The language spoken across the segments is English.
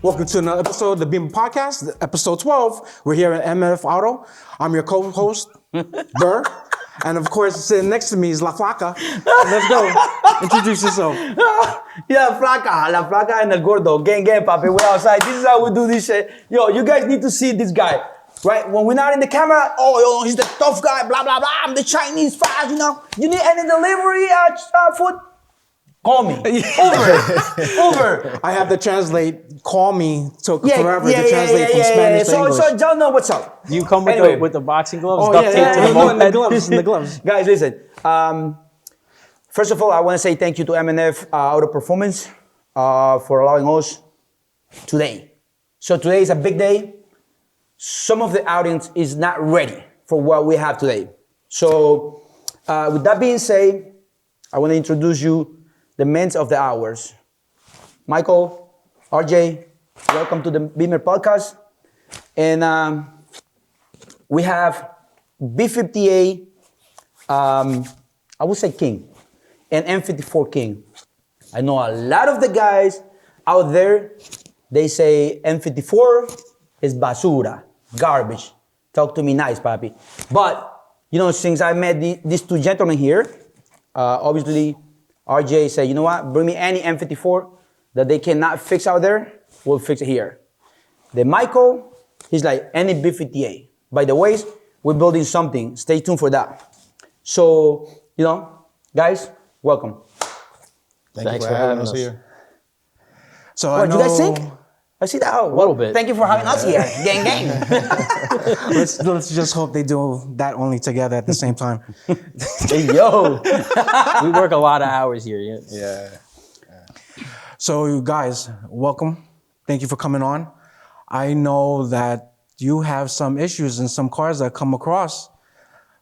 Welcome to another episode of the Bimmer Podcast, episode 12. We're here at M&F Auto. I'm your co-host, Burr. And of course, sitting next to me is La Flaca. Let's go. Introduce yourself. Yeah, Flaca, La Flaca and El Gordo. Gang, papi. We're outside. This is how we do this shit. Yo, you guys need to see this guy. Right? When we're not in the camera, oh, he's the tough guy, blah, blah, blah. I'm the Chinese fries, you know. You need any delivery food? Call me. Uber. I have to translate, call me, took forever to translate from Spanish to English. So y'all know what's up. You come with with the boxing gloves, duct tape to the moped. The gloves. Guys, listen. First of all, I want to say thank you to M&F Auto Performance for allowing us today. So today is a big day. Some of the audience is not ready for what we have today. So with that being said, I want to introduce you the men of the hours. Michael, RJ, welcome to the Bimmer Podcast. And we have B58, I would say King, and M54 King. I know a lot of the guys out there, they say M54 is basura, garbage. Talk to me nice, papi. But, you know, since I met these two gentlemen here, obviously, RJ said, you know what, bring me any M54 that they cannot fix out there, we'll fix it here. The Michael, he's like, any B58. By the way, we're building something. Stay tuned for that. So, you know, guys, welcome. Thanks for having us here. So what, you guys think? I see that. A little bit. Thank you for having us here. Gang, gang. Let's just hope they do that only together at the same time. Hey, yo. We work a lot of hours here. Yeah. So you guys, welcome. Thank you for coming on. I know that you have some issues in some cars that come across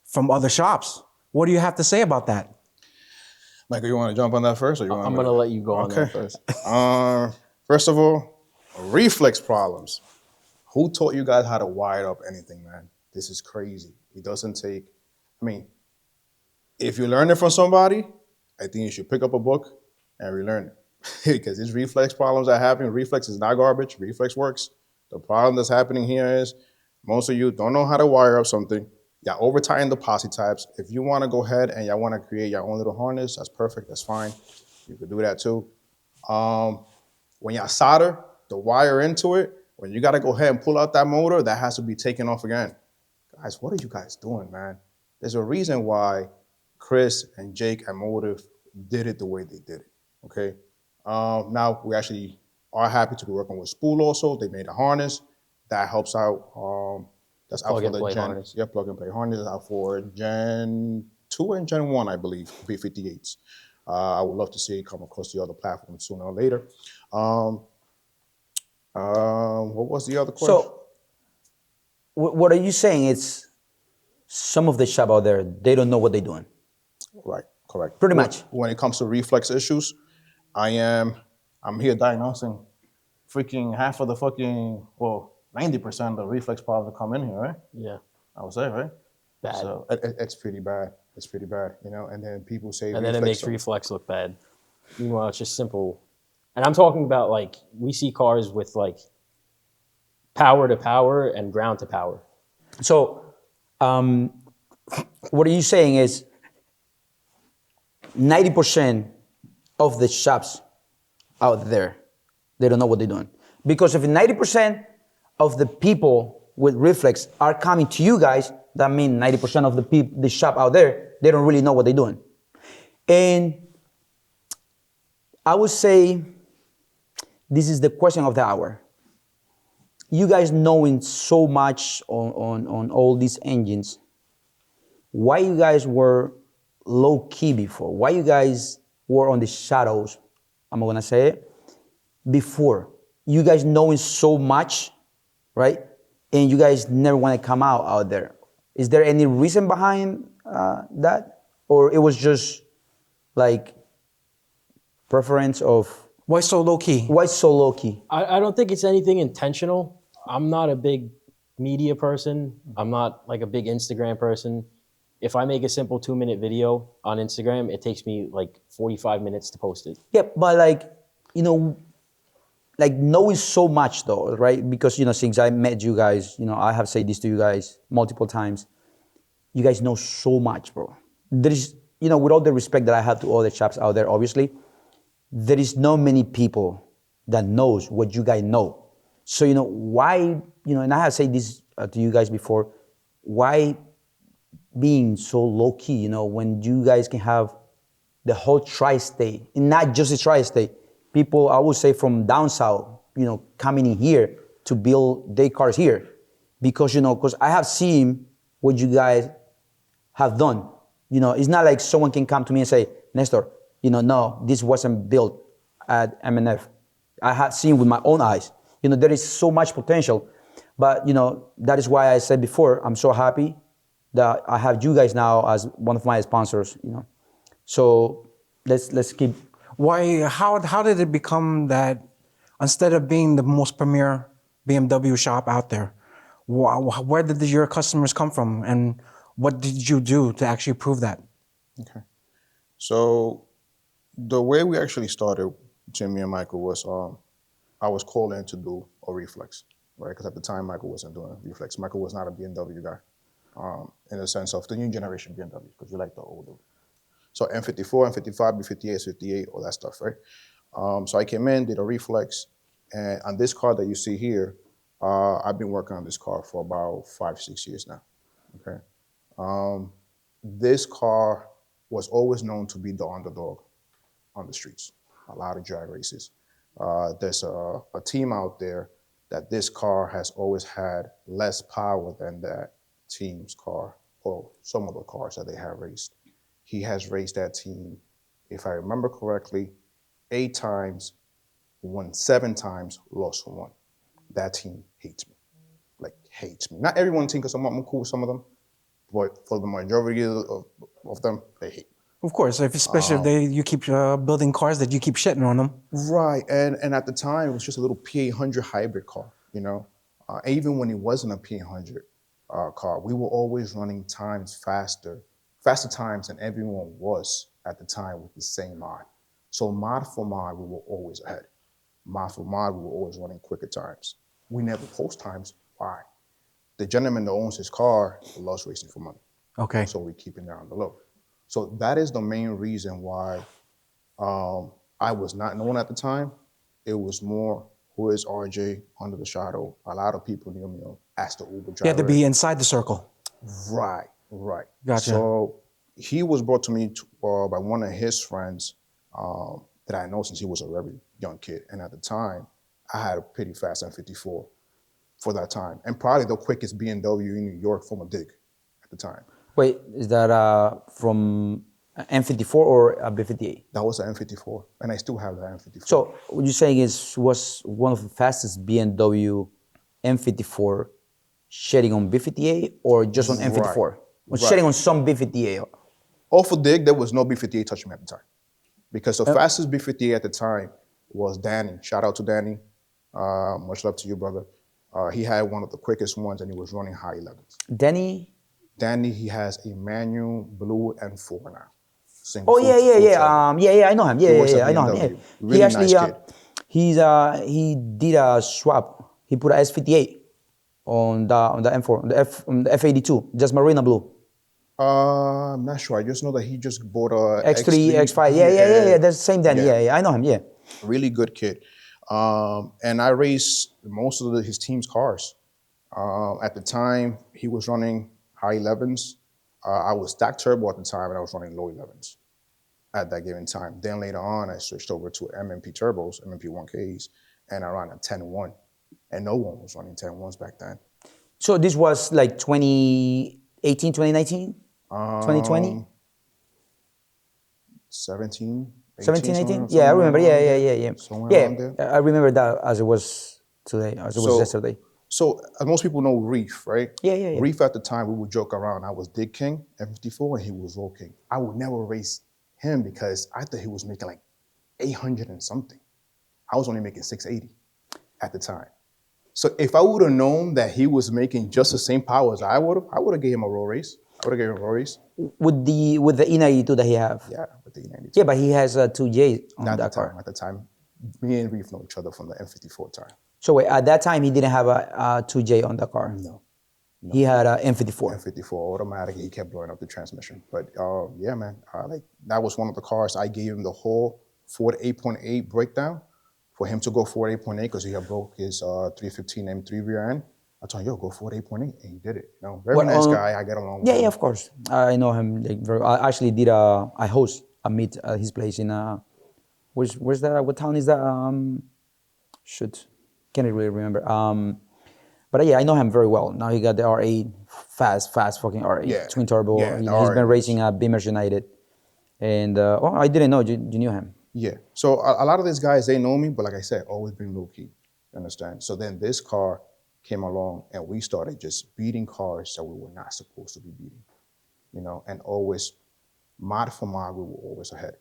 from other shops. What do you have to say about that? Michael, you want to jump on that first? Or you want I'm going to let you go on that first. First of all, reflex problems. Who taught you guys how to wire up anything, man? This is crazy. It doesn't take, if you learn it from somebody, I think you should pick up a book and relearn it. Because these reflex problems that happen, reflex is not garbage, reflex works. The problem that's happening here is most of you don't know how to wire up something. Y'all over-tighten the posi types. If you want to go ahead and y'all want to create your own little harness, that's perfect, that's fine. You could do that too. When y'all solder the wire into it, when you got to go ahead and pull out that motor, that has to be taken off again. Guys, what are you guys doing, man? There's a reason why Chris and Jake at Automotive did it the way they did it, okay? Now, we actually are happy to be working with Spool also. They made a harness that helps out. That's out for the Gen. Harness. Yeah, plug and play harness is out for Gen 2 and Gen 1, I believe, B58s. I would love to see it come across the other platforms sooner or later. What was the other question? So, what are you saying? It's some of the shop out there, they don't know what they're doing. Right, correct. Pretty much. When it comes to reflex issues, I'm here diagnosing freaking half of the 90% of the reflex problems that come in here, right? Yeah. I would say, right? Bad. So it's pretty bad. It's pretty bad, you know, and then people say and then it makes reflex look bad. Meanwhile, it's just simple. And I'm talking about, like, we see cars with, like, power to power and ground to power. So, what are you saying is 90% of the shops out there, they don't know what they're doing. Because if 90% of the people with reflex are coming to you guys, that means 90% of the shop out there, they don't really know what they're doing. And I would say this is the question of the hour. You guys knowing so much on all these engines, why you guys were low key before? Why you guys were on the shadows, I'm gonna say it, before? You guys knowing so much, right? And you guys never wanna come out there. Is there any reason behind that? Or it was just like preference of... Why so low key? Why so low key? I don't think it's anything intentional. I'm not a big media person. I'm not like a big Instagram person. If I make a simple 2-minute video on Instagram, it takes me like 45 minutes to post it. Yeah, but like, you know, like knowing so much though, right? Because since I met you guys, I have said this to you guys multiple times. You guys know so much, bro. There is, with all the respect that I have to all the chaps out there, obviously, there is not many people that knows what you guys know. So why, and I have said this to you guys before, why being so low key, when you guys can have the whole tri-state, and not just the tri-state, people, I would say from down south, coming in here to build their cars here. Because, because I have seen what you guys have done. It's not like someone can come to me and say, Nestor, no, this wasn't built at M&F. I have seen with my own eyes. There is so much potential. But, that is why I said before, I'm so happy that I have you guys now as one of my sponsors, So let's keep. Why? How did it become that instead of being the most premier BMW shop out there, where did your customers come from, and what did you do to actually prove that? Okay. So the way we actually started, Jimmy and Michael, was I was called in to do a reflex, right? Because at the time Michael wasn't doing a reflex. Michael was not a BMW guy, in the sense of the new generation BMW, because we like the older. So M54, M55, B58, 58, all that stuff, right? So I came in, did a reflex, and on this car that you see here, I've been working on this car for about 5-6 years now, okay? This car was always known to be the underdog on the streets, a lot of drag races. There's a team out there that this car has always had less power than that team's car, or some of the cars that they have raced. He has raced that team, if I remember correctly, 8 times, won 7 times, lost 1. That team hates me, like hates me. Not everyone thinks, because I'm cool with some of them, but for the majority of them, they hate me. Of course, especially if you keep building cars that you keep shitting on them. Right, and at the time, it was just a little P800 hybrid car, even when it wasn't a P800 car, we were always running times faster times than everyone was at the time with the same mod. So mod for mod, we were always ahead. Mod for mod, we were always running quicker times. We never post times. Why? The gentleman that owns his car loves racing for money. Okay. So we keep it down the low. So that is the main reason why I was not known at the time. It was more, who is RJ under the shadow? A lot of people knew me as the Uber driver. You had to be inside the circle. Right. Gotcha. So he was brought to me by one of his friends that I know since he was a very young kid. And at the time, I had a pretty fast M54 for that time. And probably the quickest BMW in New York from a dig at the time. Wait, is that from M54 or a B58? That was an M54, and I still have that M54. So what you're saying was one of the fastest BMW M54 shedding on B58 or just on M54? Or shedding on some B58? Off of dig, there was no B58 touching me at the time. Because the fastest B58 at the time was Danny. Shout out to Danny. Much love to you, brother. He had one of the quickest ones, and he was running high 11s. Danny, he has a manual blue M4 now. Yeah. I know him. Yeah, I know him. Yeah. Really He actually, nice kid. he did a swap. He put a S58 on the M4, on the F82, just marina blue. I'm not sure. I just know that he just bought a X3, X5. Yeah. That's the same Danny. Yeah, I know him. Yeah. Really good kid. And I raced most of his team's cars. At the time, he was running high 11s. I was stacked turbo at the time, and I was running low 11s at that given time. Then later on, I switched over to MMP turbos, MMP 1Ks, and I ran a 10-1. And no one was running 10-1s back then. So this was like 2018, 2019? 2020? 17, 18? Yeah, I remember. Yeah. Somewhere around there. I remember that as it was today, as it was yesterday. So as most people know Reef, right? Yeah. Reef at the time, we would joke around. I was Dig King, M54, and he was Roll King. I would never race him because I thought he was making like 800 and something. I was only making 680 at the time. So if I would have known that he was making just the same power as I would have gave him a roll race. With the E92 that he have. Yeah, with the E92. Yeah, but he has a 2J on Not that car. At the time, Me and Reef know each other from the M54 time. So wait, at that time he didn't have a 2J on the car. No. He had a M54. M54 automatic. He kept blowing up the transmission. But yeah, man, like that was one of the cars. I gave him the whole Ford 8.8 breakdown for him to go Ford 8.8 because he had broke his 315 M3 rear end. I told him, yo, go Ford 8.8, and he did it. You know, very nice guy. I get along with him. Yeah, of course. I know him. Like, I actually did I host a meet at his place in where's that? What town is that? Shoot, can't really remember. But yeah, I know him very well. Now he got the R8, fast fucking R8, Yeah. twin turbo. Yeah, He's R8 been racing at Bimmer United, and I didn't know you knew him. Yeah. So a lot of these guys, they know me, but like I said, always been low key. You understand? So then this car came along and we started just beating cars that we were not supposed to be beating, you know, and always mod for mod, we were always ahead.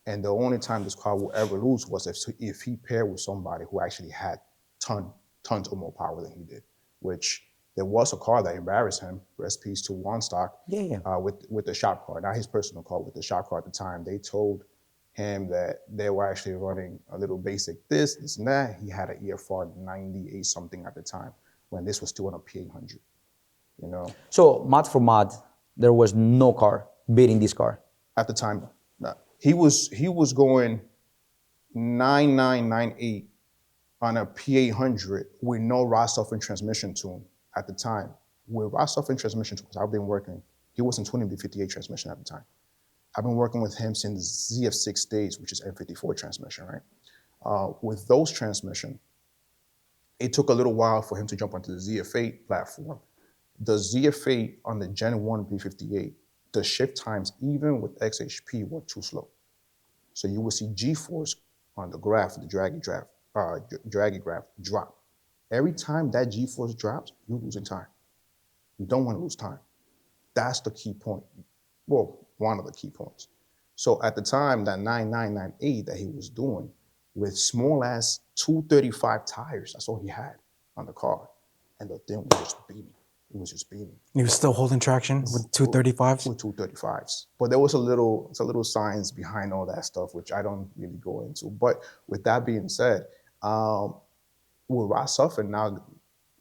And the only time this car will ever lose was if he paired with somebody who actually had tons of more power than he did, which there was a car that embarrassed him, rest peace to One Stock, with the shop car, not his personal car, with the shop car at the time. They told him that they were actually running a little basic this and that. He had an EFR 98 something at the time when this was still on a P800, you know? So mod for mod, there was no car beating this car. At the time, no. He was going 9998 on a P800 with no rod-stuffing transmission tune at the time. With rod-stuffing transmission tunes, I've been working, he wasn't tuning the 58 transmission at the time. I've been working with him since ZF6 days, which is M54 transmission, right? With those transmission, it took a little while for him to jump onto the ZF8 platform. The ZF8 on the Gen 1 B58, the shift times, even with XHP, were too slow. So you will see G-force on the graph, the draggy graph, drop. Every time that G-force drops, you're losing time. You don't want to lose time. That's the key point. Well, one of the key points. So at the time, that 9998 that he was doing with small ass 235 tires, that's all he had on the car. And the thing was just beating. It was just beating. He was still holding traction with 235s? With 235s. But there was a little science behind all that stuff, which I don't really go into. But with that being said, with rod suffering now,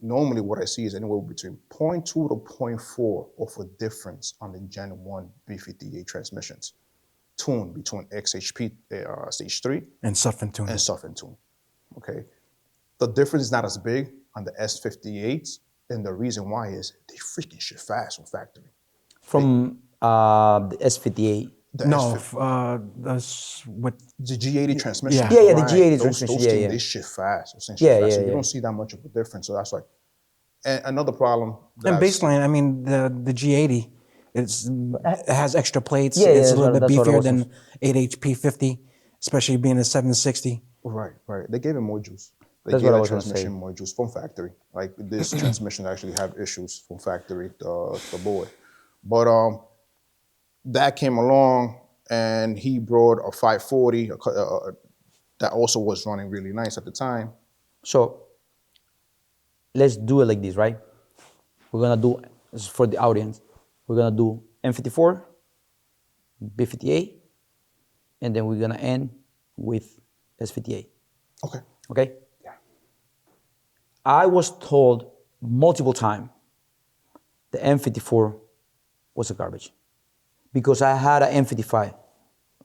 normally what I see is anywhere between 0.2 to 0.4 of a difference on the Gen 1 B58 transmissions. Tune between XHP stage 3 and Suffin tune. and Suffin tune. Okay. The difference is not as big on the S58s, and the reason why is they freaking shit fast on factory. From the S58. That's what The G80 transmission. Yeah, the G80 transmission, Those yeah, things, yeah. they shit fast. So Yeah. you don't see that much of a difference. So that's why. And another problem. and baseline. I mean, the G80, it has extra plates. Yeah, it's a that's little what bit it was. beefier than 8HP50, especially being a 760. Right. They gave him more juice. They That's gave what I the was gonna say. transmission more juice from factory. Like this transmission actually have issues from factory, the board. But that came along and he brought a 540 that also was running really nice at the time. So let's do it like this, right? We're gonna do, this is for the audience, we're gonna do M54, B58, and then we're gonna end with S58. Okay. Okay? Yeah. I was told multiple times the M54 was a garbage because I had an M55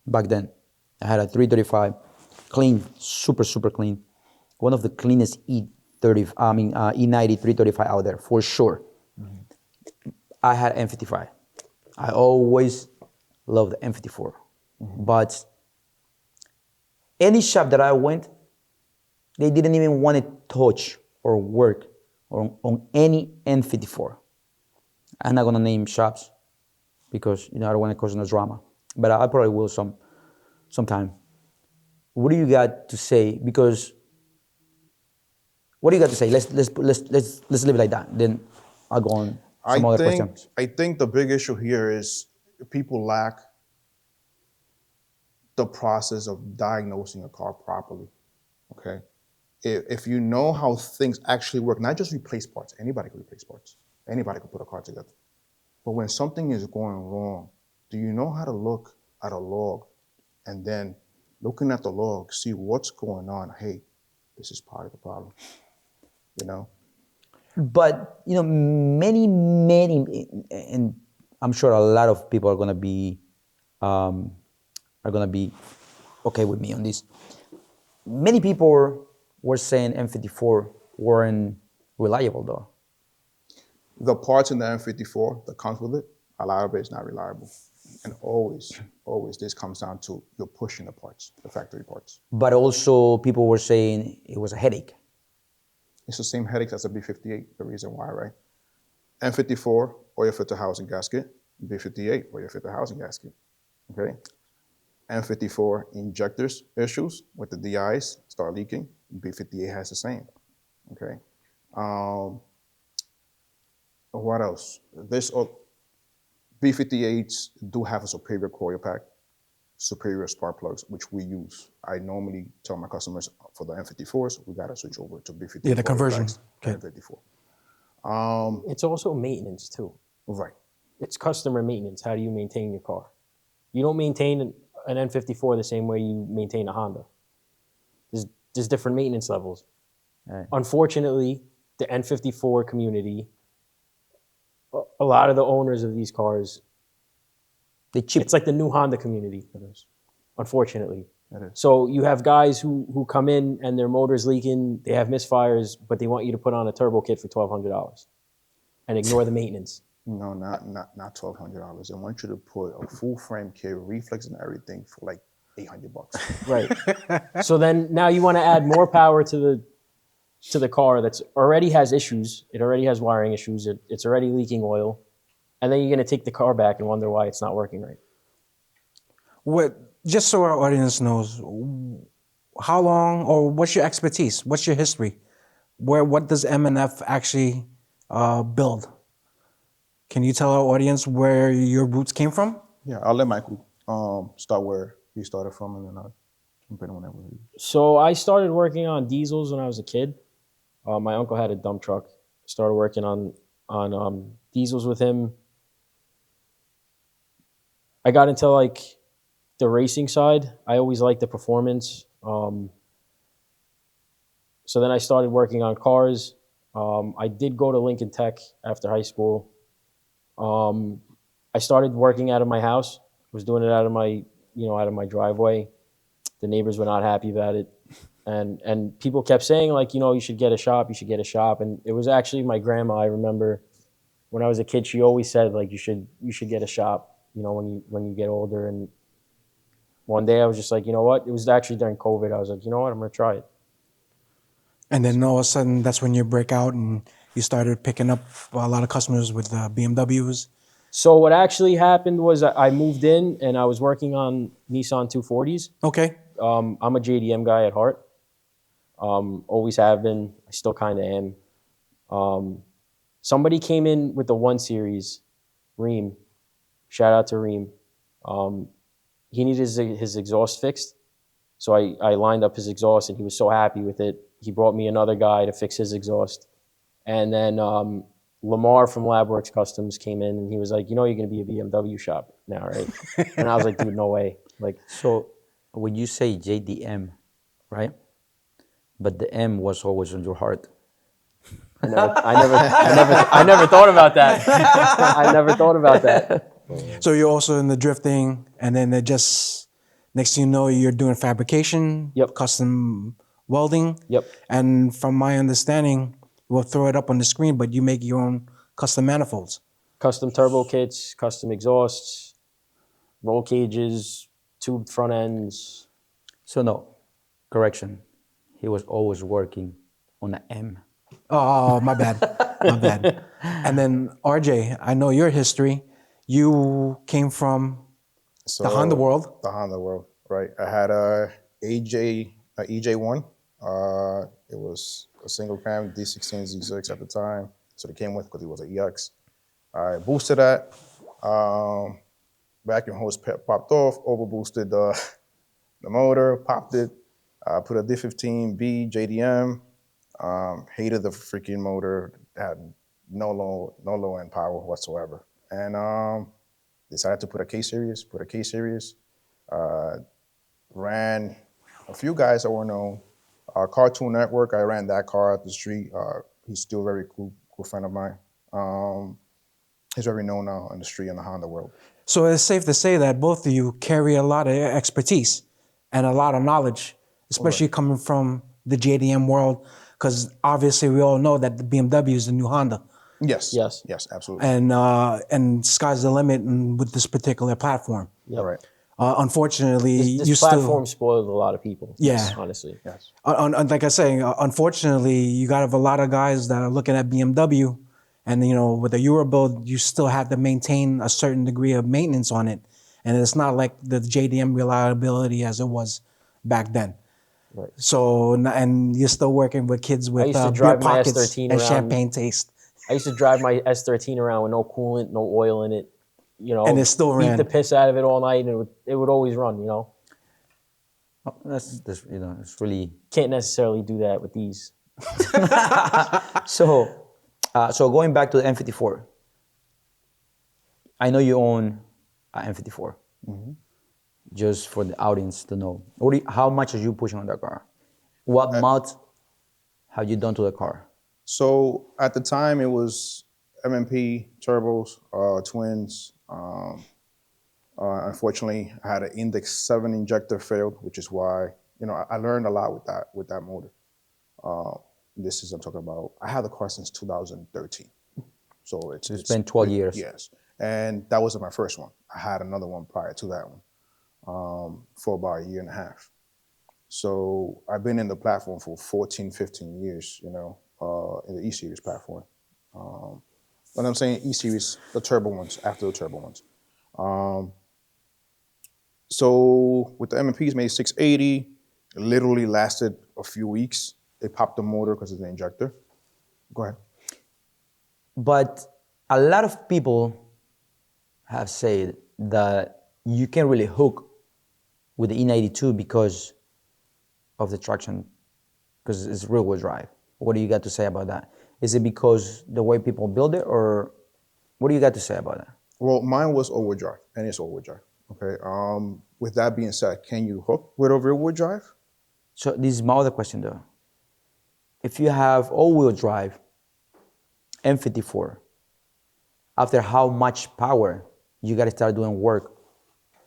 back then. I had a 335, clean, super clean. One of the cleanest E90 335 out there, for sure. Mm-hmm. I had M55. I always loved the M54. Mm-hmm. But any shop that I went, they didn't even want to touch or work on any M54. I'm not gonna name shops because I don't want to cause no drama. But I probably will sometime. What do you got to say? Because what do you got to say? Let's leave it like that. Then I'll go on some other questions. I think the big issue here is people lack the process of diagnosing a car properly. Okay, if you know how things actually work, not just replace parts. Anybody can replace parts. Anybody can put a car together. But when something is going wrong, do you know how to look at a log and then looking at the log, see what's going on. Hey, this is part of the problem. You know? But many, and I'm sure a lot of people are gonna be okay with me on this. Many people were saying M54 weren't reliable though. The parts in the M54 that comes with it, a lot of it is not reliable. And always, this comes down to you're pushing the parts, the factory parts. But also people were saying it was a headache. It's the same headaches as a B58, the reason why, right? M54, oil filter housing gasket. B58, oil filter housing gasket, okay? M54 injectors issues with the DIs start leaking. B58 has the same, okay? What else? B58s do have a superior coil pack, superior spark plugs, which we use. I normally tell my customers for the M54s, we gotta switch over to B58. Yeah, the conversion. Okay. M54. It's also maintenance too. Right. It's customer maintenance. How do you maintain your car? You don't maintain an N54 the same way you maintain a Honda. There's different maintenance levels. Right. Unfortunately, the N54 community, a lot of the owners of these cars, it's like the new Honda community. Unfortunately. So you have guys who come in and their motor's leaking, they have misfires, but they want you to put on a turbo kit for $1,200 and ignore the maintenance. No, not $1,200. I want you to put a full frame kit, reflex and everything for like $800. Right. So then now you want to add more power to the car that's already has issues. It already has wiring issues. It's already leaking oil. And then you're going to take the car back and wonder why it's not working right. Just so our audience knows, how long or what's your expertise? What's your history? What does M&F actually build? Can you tell our audience where your roots came from? Yeah, I'll let Michael start where he started from, and then I'll jump in whenever. So I started working on diesels when I was a kid. My uncle had a dump truck. Started working on diesels with him. I got into like the racing side. I always liked the performance. So then I started working on cars. I did go to Lincoln Tech after high school. I started working out of my house. Was doing it out of my driveway. The neighbors were not happy about it. And people kept saying like, you should get a shop, And it was actually my grandma. I remember when I was a kid, she always said like, you should get a shop, when you get older. And one day I was just like, you know what? It was actually during COVID. I was like, you know what? I'm going to try it. And then all of a sudden, that's when you break out and you started picking up a lot of customers with BMWs. So what actually happened was I moved in and I was working on Nissan 240s. Okay. I'm a JDM guy at heart. Always have been. I still kind of am. Somebody came in with the 1 Series, Reem. Shout out to Reem. He needed his exhaust fixed. So I lined up his exhaust and he was so happy with it. He brought me another guy to fix his exhaust. And then Lamar from Labworks Customs came in and he was like, you're going to be a BMW shop now, right? And I was like, dude, no way. Like, So when you say JDM, right? But the M was always on your heart. I never thought about that. I never thought about that. So you're also in the drifting, and then next thing you know, you're doing fabrication, Yep. custom welding. Yep. And from my understanding, we'll throw it up on the screen, but you make your own custom manifolds. Custom turbo kits, custom exhausts, roll cages, tubed front ends. So no, correction. He was always working on an M. Oh, my bad. My bad. And then RJ, I know your history. You came from the Honda world. The Honda world, right. I had a EJ1. It was a single cam D16 Z6 at the time. So they came with because it was an EX. I boosted that. Vacuum hose popped off, over boosted the motor, popped it. Put a D15B JDM. Hated the freaking motor. Had no low end power whatsoever. And decided to put a K series. ran a few guys that were known. Cartoon Network, I ran that car at the street. He's still a very cool friend of mine. He's very known now in the street in the Honda world. So it's safe to say that both of you carry a lot of expertise and a lot of knowledge, especially coming from the JDM world, because obviously we all know that the BMW is the new Honda, Yes. Yes. Yes, absolutely. and sky's the limit with this particular platform. Yep. All right. Unfortunately, This you platform spoiled a lot of people. Yeah. Honestly. Yes. like I say, unfortunately, you got a lot of guys that are looking at BMW, and with the Euro build, you still have to maintain a certain degree of maintenance on it, and it's not like the JDM reliability as it was back then. Right. So, and you're still working with kids with used to beer drive my pockets S13 and around. champagne taste. I used to drive my S13 around with no coolant, no oil in it. And it still beat ran. the piss out of it all night, and it would always run. That's it's really Can't necessarily do that with these. so. So going back to the M54, I know you own an M54. Just for the audience to know, how much are you pushing on that car? What mods have you done to the car? So at the time, it was MMP turbos, twins. Unfortunately, I had an Index 7 injector failed, which is why I learned a lot with that motor. This is I'm talking about. I had the car since 2013, so it's been 12 years. Yes, and that wasn't my first one. I had another one prior to that one for about a year and a half. So I've been in the platform for 14, 15 years. In the E-Series platform. When I'm saying E-Series, the turbo ones, after the turbo ones. So with the MMPs made 680, it literally lasted a few weeks. They popped the motor because of the injector. Go ahead. But a lot of people have said that you can't really hook with the E92 because of the traction, because it's rear-wheel drive. What do you got to say about that? Is it because the way people build it, or what do you got to say about that? Well, mine was all-wheel drive, and it's all-wheel drive. Okay. With that being said, can you hook with a rear-wheel drive? So this is my other question though. If you have all-wheel drive, M54, after how much power you got to start doing work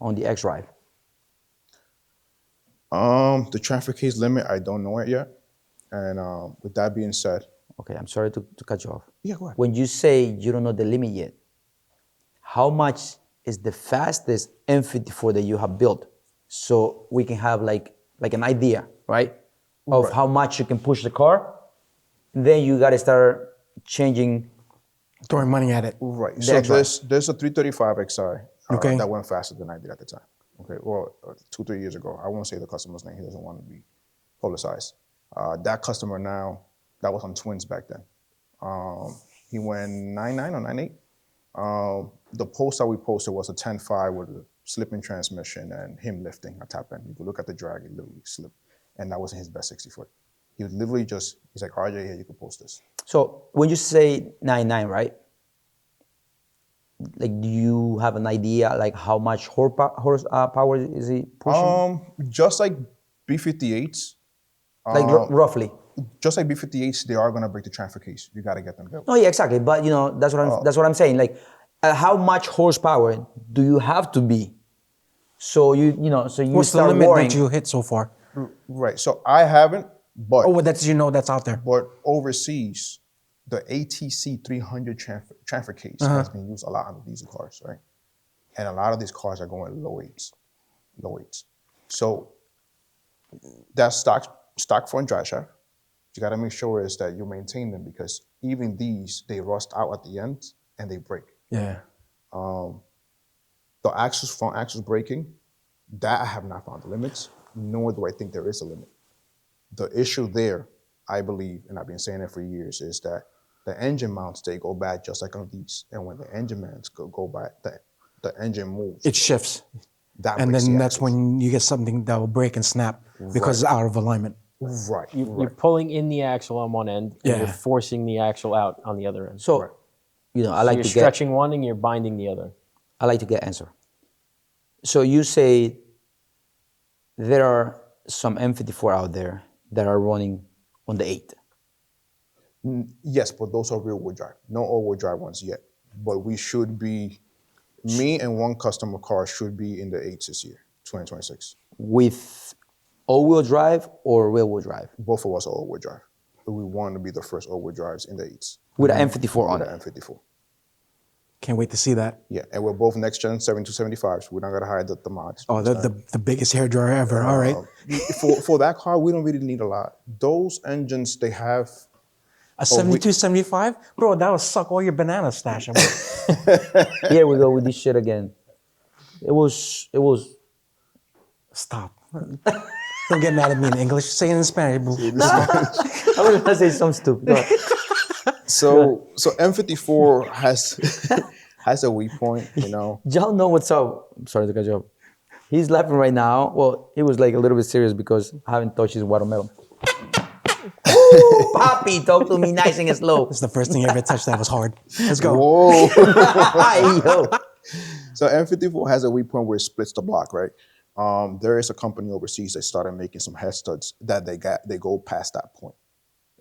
on the X-Drive? The traffic case limit, I don't know it yet. And with that being said, Okay, I'm sorry to cut you off. Yeah, go ahead. When you say you don't know the limit yet, how much is the fastest M54 that you have built? So we can have like an idea, right? Of Right. how much you can push the car. Then you got to start changing. Throwing money at it. right. The So X-Drive. there's a 335 XI Okay. that went faster than I did at the time. Okay. Well, 2-3 years ago. I won't say the customer's name. He doesn't want to be publicized. That customer now, that was on twins back then. He went 9.9 or 9.8. The post that we posted was a 10.5 with a slipping transmission and him lifting a tap end. You could look at the drag, it literally slipped. And that wasn't his best 60-foot. He was literally he's like, RJ, here, you can post this. So when you say 9.9, right? Like, do you have an idea like how much horsepower is he pushing? Just like B58s, Like roughly. just like B58s, they are gonna break the transfer case. You gotta get them built. No, yeah, exactly. But that's what I'm saying. Like, how much horsepower do you have to be? So you What's the start limit worrying. that you hit so far? Right. So I haven't, but Oh, that's out there. but overseas, the ATC 300 transfer case has been used a lot on the diesel cars, right? And a lot of these cars are going low eights. So that's stock front drive shaft. You got to make sure is that you maintain them, because even these, they rust out at the end and they break. Yeah. The front axles breaking, that I have not found the limits, nor do I think there is a limit. The issue there, I believe, and I've been saying it for years, is that the engine mounts, they go bad just like on these. And when the engine mounts go bad, the engine moves. It shifts. That And breaks then the that's axles. when you get something that will break and snap because it's out of alignment. Right. You're pulling in the axle on one end, and Yeah. you're forcing the axle out on the other end. So, Right. I like you're to stretching one and you're binding the other. I like to get answer. So you say there are some M54 out there that are running on the 8. Yes, but those are rear-wheel drive. No all-wheel drive ones yet. But we should be, me and one customer car should be in the 8s this year, 2026. With all-wheel drive or rear-wheel drive? Both of us are all-wheel drive. But we want to be the first all-wheel drives in the 8s. With an M54 on With it? an M54. Can't wait to see that. Yeah, and we're both next-gen 7275s. We're not going to hide the mods. Oh, the biggest hairdryer ever. All right. For that car, we don't really need a lot. Those engines, they have... A 72, 75? Bro, that would suck all your banana stash. Here we go with this shit again. It was. Stop. Don't get mad at me in English. Say it in Spanish, boo. I was gonna say something stupid. Go ahead. So M54 has a weak point, you know. Y'all know what's up. I'm sorry to cut you off. He's laughing right now. Well, he was like a little bit serious because I haven't touched his watermelon. Ooh, Papi, talk to me nice and slow. It's the first thing you ever touched that was hard. Let's go. Whoa. Yo. So M54 has a weak point where it splits the block, right? There is a company overseas that started making some head studs that they go past that point.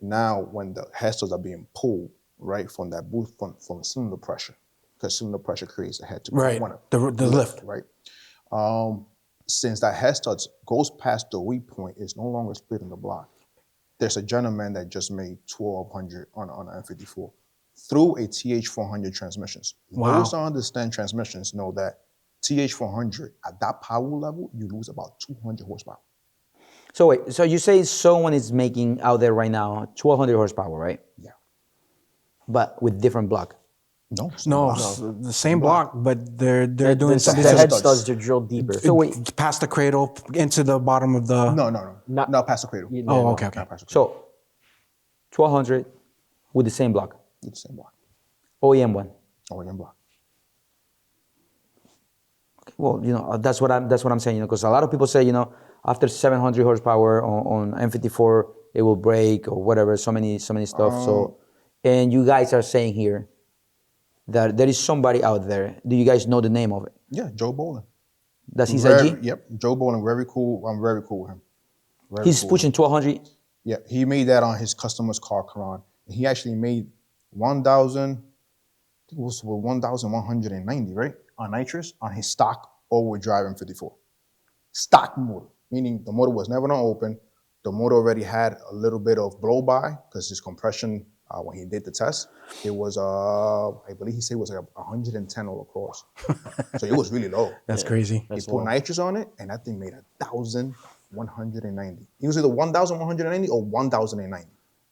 Now, when the head studs are being pulled, right, from that booth, from cylinder pressure, because cylinder pressure creates a head to Right, the lift. right? Since that head studs goes past the weak point, it's no longer splitting the block. There's a gentleman that just made 1,200 on an M54 through a TH400 transmissions. Wow. Those that understand transmissions know that TH400, at that power level, you lose about 200 horsepower. So wait, so you say someone is making out there right now 1,200 horsepower, right? Yeah. But with different block. No. No, the same block, but they're doing The something head studs. studs are drilled deeper. So wait, past the cradle into the bottom of the. No. Not- Not past the cradle. Yeah, Oh, no. okay. Not past the cradle. so 1,200 with the same block, It's the same block. OEM one. OEM block. Well, you know, that's what I'm saying, you know, because a lot of people say, you know, after 700 horsepower on M54, it will break or whatever, so many stuff. So, and you guys are saying here that there is somebody out there. Do you guys know the name of it? Yeah, Joe Bolin. That's his Very- IG? Yep, Joe Bolin, very cool. I'm very cool with him. Very He's cool. pushing 1,200. Yeah, he made that on his customer's car, Karan. He actually made 1,000, I think it was 1,190, right? On nitrous, on his stock all-wheel drive M54. Stock motor, meaning the motor was never gonna open. The motor already had a little bit of blow-by because his compression, when he did the test, it was, I believe he said it was like 110 all across. So it was really low. That's crazy. He put nitrous on it, and that thing made 1,190. It was either 1,190 or 1,090.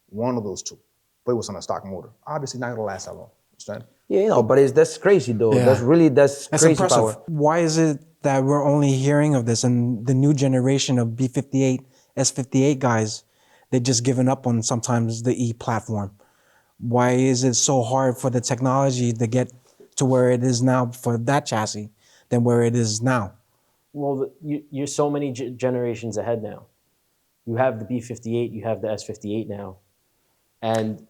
One of those two. But it was on a stock motor. Obviously not gonna last that long. Understand? Yeah, you know, but that's crazy though. Yeah. That's crazy impressive. power. Why is it that we're only hearing of this and the new generation of B58, S58 guys, they're just giving up on sometimes the E platform? Why is it so hard for the technology to get to where it is now for that chassis than where it is now? Well, you're so many generations ahead now. You have the B58, you have the S58 now. And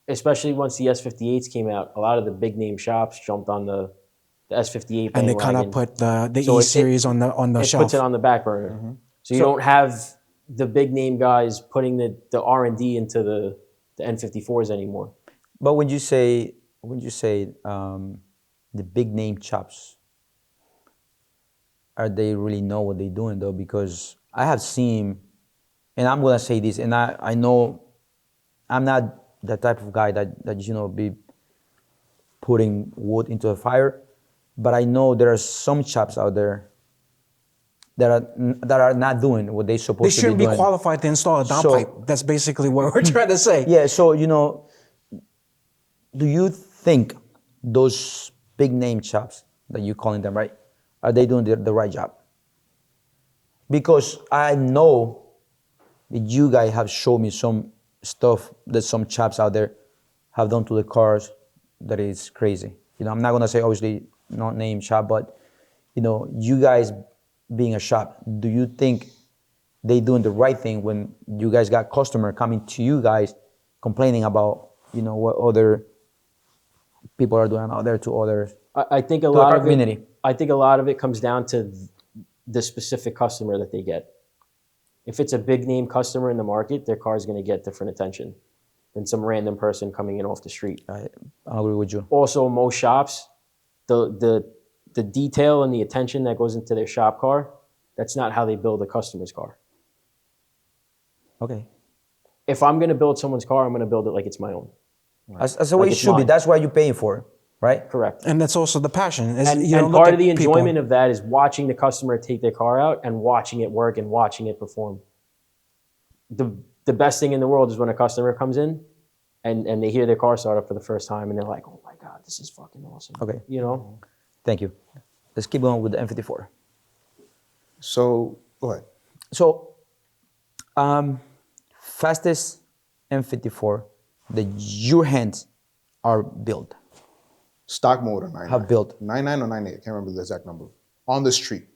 especially once the S58s came out, a lot of the big name shops jumped on the S58 And they kind of bandwagon. put the So E series on the It shelf. puts it on the back burner. So you don't have the big name guys putting the R&D into the N54s anymore. But when you say the big name chops, are they really know what they're doing though? Because I have seen, and I'm gonna say this, and I know I'm not the type of guy that you know be putting wood into a fire, but I know there are some chops out there that are not doing what they're supposed They to be shouldn't be doing. qualified to install a So- downpipe. That's basically what we're trying to say. Yeah, so you know, do you think those big name shops that you're calling them, right, are they doing the right job? Because I know that you guys have shown me some stuff that some shops out there have done to the cars that is crazy. You know, I'm not gonna say obviously not name shop, but you know, you guys being a shop, do you think they doing the right thing when you guys got customer coming to you guys complaining about, you know, what other people are doing out there to others? I think a To lot our of community. it. I think a lot of it comes down to the specific customer that they get. If it's a big name customer in the market, their car is going to get different attention than some random person coming in off the street. I agree with you. Also, most shops, the detail and the attention that goes into their shop car, that's not how they build a customer's car. Okay. If I'm going to build someone's car, I'm going to build it like it's my own. As the way it it's should be. mine. That's what you're paying for, right? Correct. And that's also the passion. And, You don't and look part at of the people. enjoyment of that is watching the customer take their car out and watching it work and watching it perform. The best thing in the world is when a customer comes in and they hear their car start up for the first time and they're like, oh my God, this is fucking awesome. Okay. You know? Thank you. Let's keep going with the M54. So go ahead. So, fastest M54 that your hands are built. Stock motor 99. Have built. 99 or 98, I can't remember the exact number. On the street,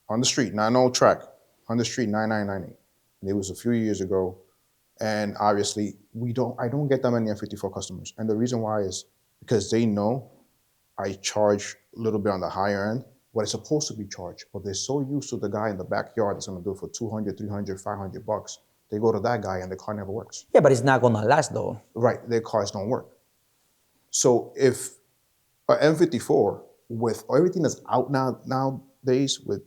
not no track. On the street, 9998. It was a few years ago, and obviously I don't get that many M54 customers, and the reason why is because they know I charge a little bit on the higher end, what it's supposed to be charged, but they're so used to the guy in the backyard that's gonna do it for 200, 300, 500 bucks. They go to that guy and the car never works. Yeah, but it's not gonna last though. Right, their cars don't work. So if an M54 with everything that's out nowadays with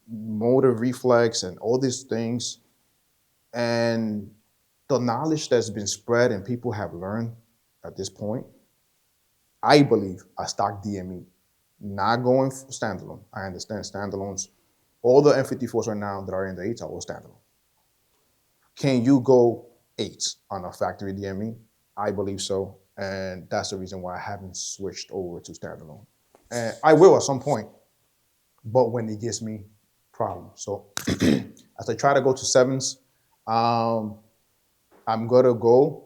motor reflex and all these things, and the knowledge that's been spread and people have learned at this point, I believe a stock DME, not going standalone. I understand standalones. All the M54s right now that are in the 8s are all standalone. Can you go 8s on a factory DME? I believe so. And that's the reason why I haven't switched over to standalone. And I will at some point, but when it gives me problems. So as I try to go to 7s, I'm going to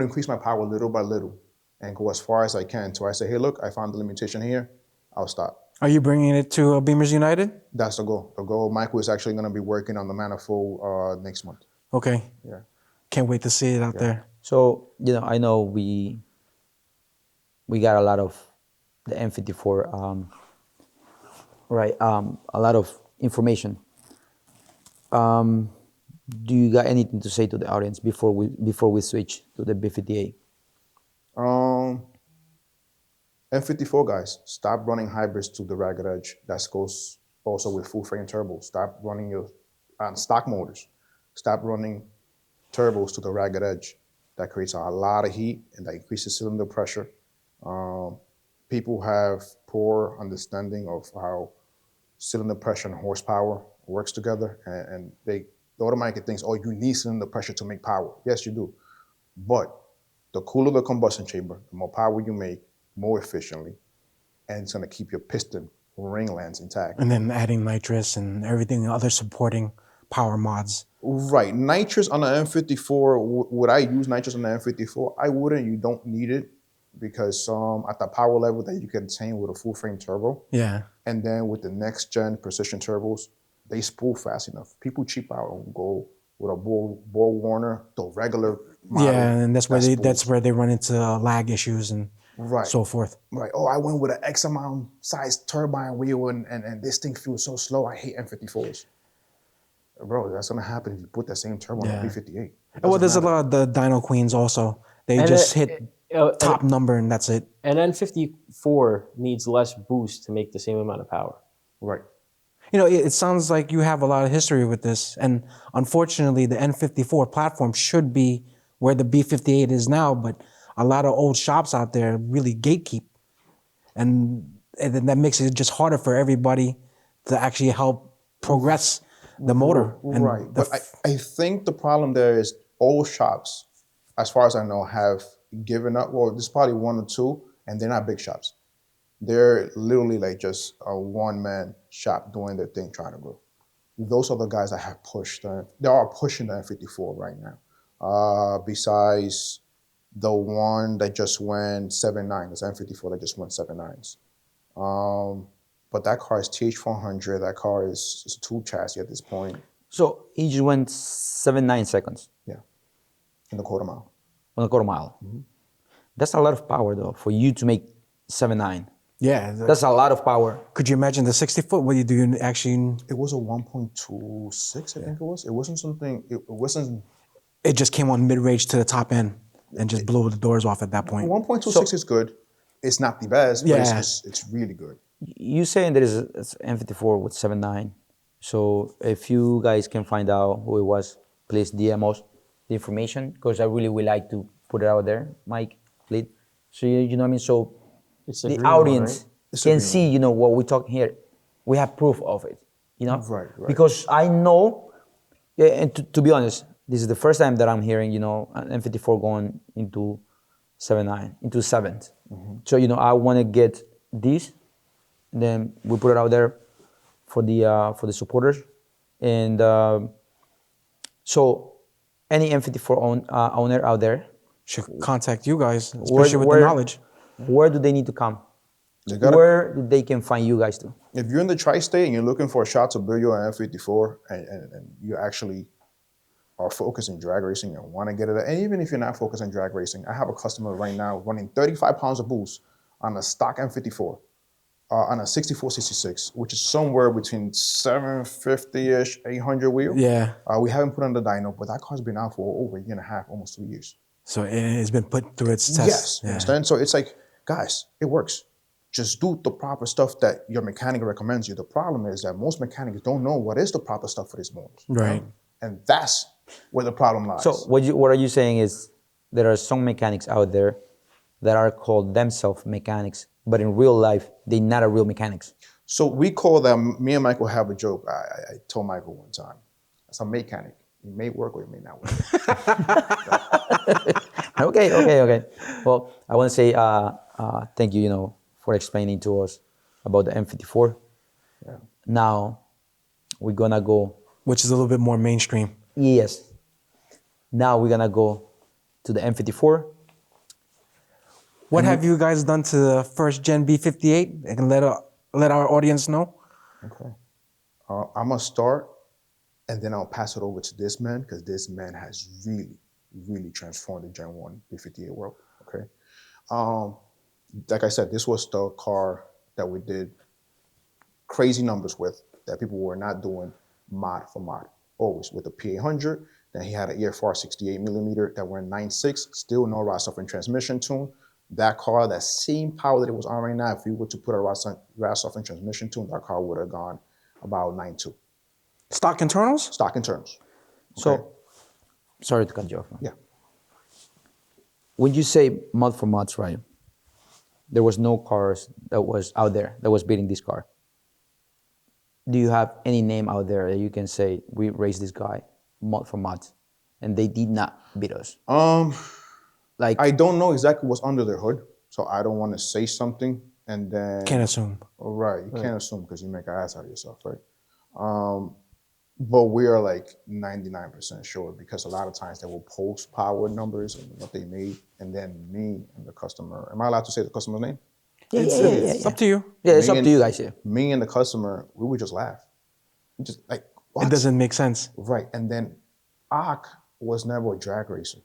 increase my power little by little and go as far as I can until I say, hey, look, I found the limitation here. I'll stop. Are you bringing it to Beamers United? That's the goal. The goal, Michael is actually going to be working on the manifold next month. Okay. Yeah. Can't wait to see it out there. So, I know we got a lot of the M54, right? A lot of information. Do you got anything to say to the audience before we switch to the B58? M54 guys, stop running hybrids to the ragged edge. That goes also with full frame turbos. Stop running your stock motors. Stop running turbos to the ragged edge. That creates a lot of heat and that increases cylinder pressure. People have poor understanding of how cylinder pressure and horsepower works together, and they automatically think, oh, you need cylinder pressure to make power. Yes, you do. But the cooler the combustion chamber, the more power you make, more efficiently, and it's gonna keep your piston ring lands intact. And then adding nitrous and everything, other supporting power mods. Right, nitrous on the M54, would I use nitrous on the M54? I wouldn't, you don't need it because at the power level that you can attain with a full frame turbo, Yeah. and then with the next gen precision turbos, they spool fast enough. People cheap out and go with a Bull Warner, the regular model. Yeah, and that's where that that's spools. where they run into lag issues and so forth. Right. Oh, I went with an X amount size turbine wheel and this thing feels so slow. I hate M54s. Bro, that's gonna happen if you put that same turbo on a B58. Well, there's a lot of the dyno queens also. They And just hit top number and that's it. An N54 needs less boost to make the same amount of power. Right. You know, it sounds like you have a lot of history with this. And unfortunately, the N54 platform should be where the B58 is now, but a lot of old shops out there really gatekeep. And then that makes it just harder for everybody to actually help progress the motor. And Right. But I think the problem there is old shops, as far as I know, have given up. Well, there's probably one or two, and they're not big shops. They're literally like just a one-man shop doing their thing, trying to grow. Those are the guys that have pushed. They are pushing the N54 right now. Besides the one that just went 7.9, the N54 that just went 7.9s. But that car is TH400. That car is a two chassis at this point. So he just went 7.9 seconds Yeah, in the quarter mile. on a quarter mile. That's a lot of power though for you to make 7.9. Yeah. That's a lot of power. Could you imagine the 60 foot? What do you actually? It was a 1.26, I think it was. It wasn't something. It wasn't. It just came on mid range to the top end and just blew the doors off at that point. 1.26 is good. It's not the best, but Yeah. it's really good. You saying there is an M54 with 7.9. So if you guys can find out who it was, please DM us the information because I really would like to put it out there, Mike, please. So you know what I mean? So It's the the green one, audience right? It's the can green see, what we talk here. We have proof of it, Right. Because I know, yeah, and to be honest, this is the first time that I'm hearing, an M54 going into 7.9, into 7th. So, I want to get this, and then we put it out there for the supporters. And so any M54 owner out there, Should contact you guys, especially with the knowledge. where do they need to come? They gotta- Where do they can find you guys to? If you're in the tri-state and you're looking for a shot to build your F54 and you actually are focused in drag racing and want to get it, and even if you're not focused on drag racing, I have a customer right now running 35 pounds of boost on a stock M54, on a 6466, which is somewhere between 750-ish, 800 wheel. Yeah. We haven't put on the dyno, but that car's been out for over a year and a half, almost 2 years. So it has been put through its test. Yes, you understand? So it's like, guys, it works. Just do the proper stuff that your mechanic recommends you. The problem is that most mechanics don't know what is the proper stuff for these motors. Right. And that's where the problem lies. So what are you saying is there are some mechanics out there that are called themselves mechanics, but in real life, they're not a real mechanics. So we call them, me and Michael have a joke. I told Michael one time, as a mechanic, it may work or it may not work. Okay. Well, I want to say thank you, for explaining to us about the M54. Yeah. Now, we're going to go, Which is a little bit more mainstream. yes. Now we're going to go to the M54. What have you guys done to the first gen B58? And let our audience know. Okay. I'm going to start and then I'll pass it over to this man because this man has really, really transformed the Gen 1 B58 world. Okay. Like I said, this was the car that we did crazy numbers with that people were not doing mod for mod. Always with the P800. Then he had an EFR 68 millimeter that went 9.6, still no rod softening transmission tune. That car, that same power that it was on right now, if you were to put a rod softening transmission tune, that car would have gone about 9.2. Stock internals? Stock internals. So, sorry to cut you off. Yeah. When you say mod for mods, right? There was no cars that was out there that was beating this car. Do you have any name out there that you can say we raced this guy mod for mods, and they did not beat us? Like I don't know exactly what's under their hood, so I don't want to say something and then Can't assume. Right, you can't assume because you make an ass out of yourself, right? But we are like 99% sure because a lot of times they will post power numbers and what they made, and then me and the customer. Am I allowed to say the customer's name? It's up to you. yeah, it's Me up and- to you guys here. Me and the customer, we would just laugh. We just like, what? It doesn't make sense. Right, and then Ak was never a drag racer.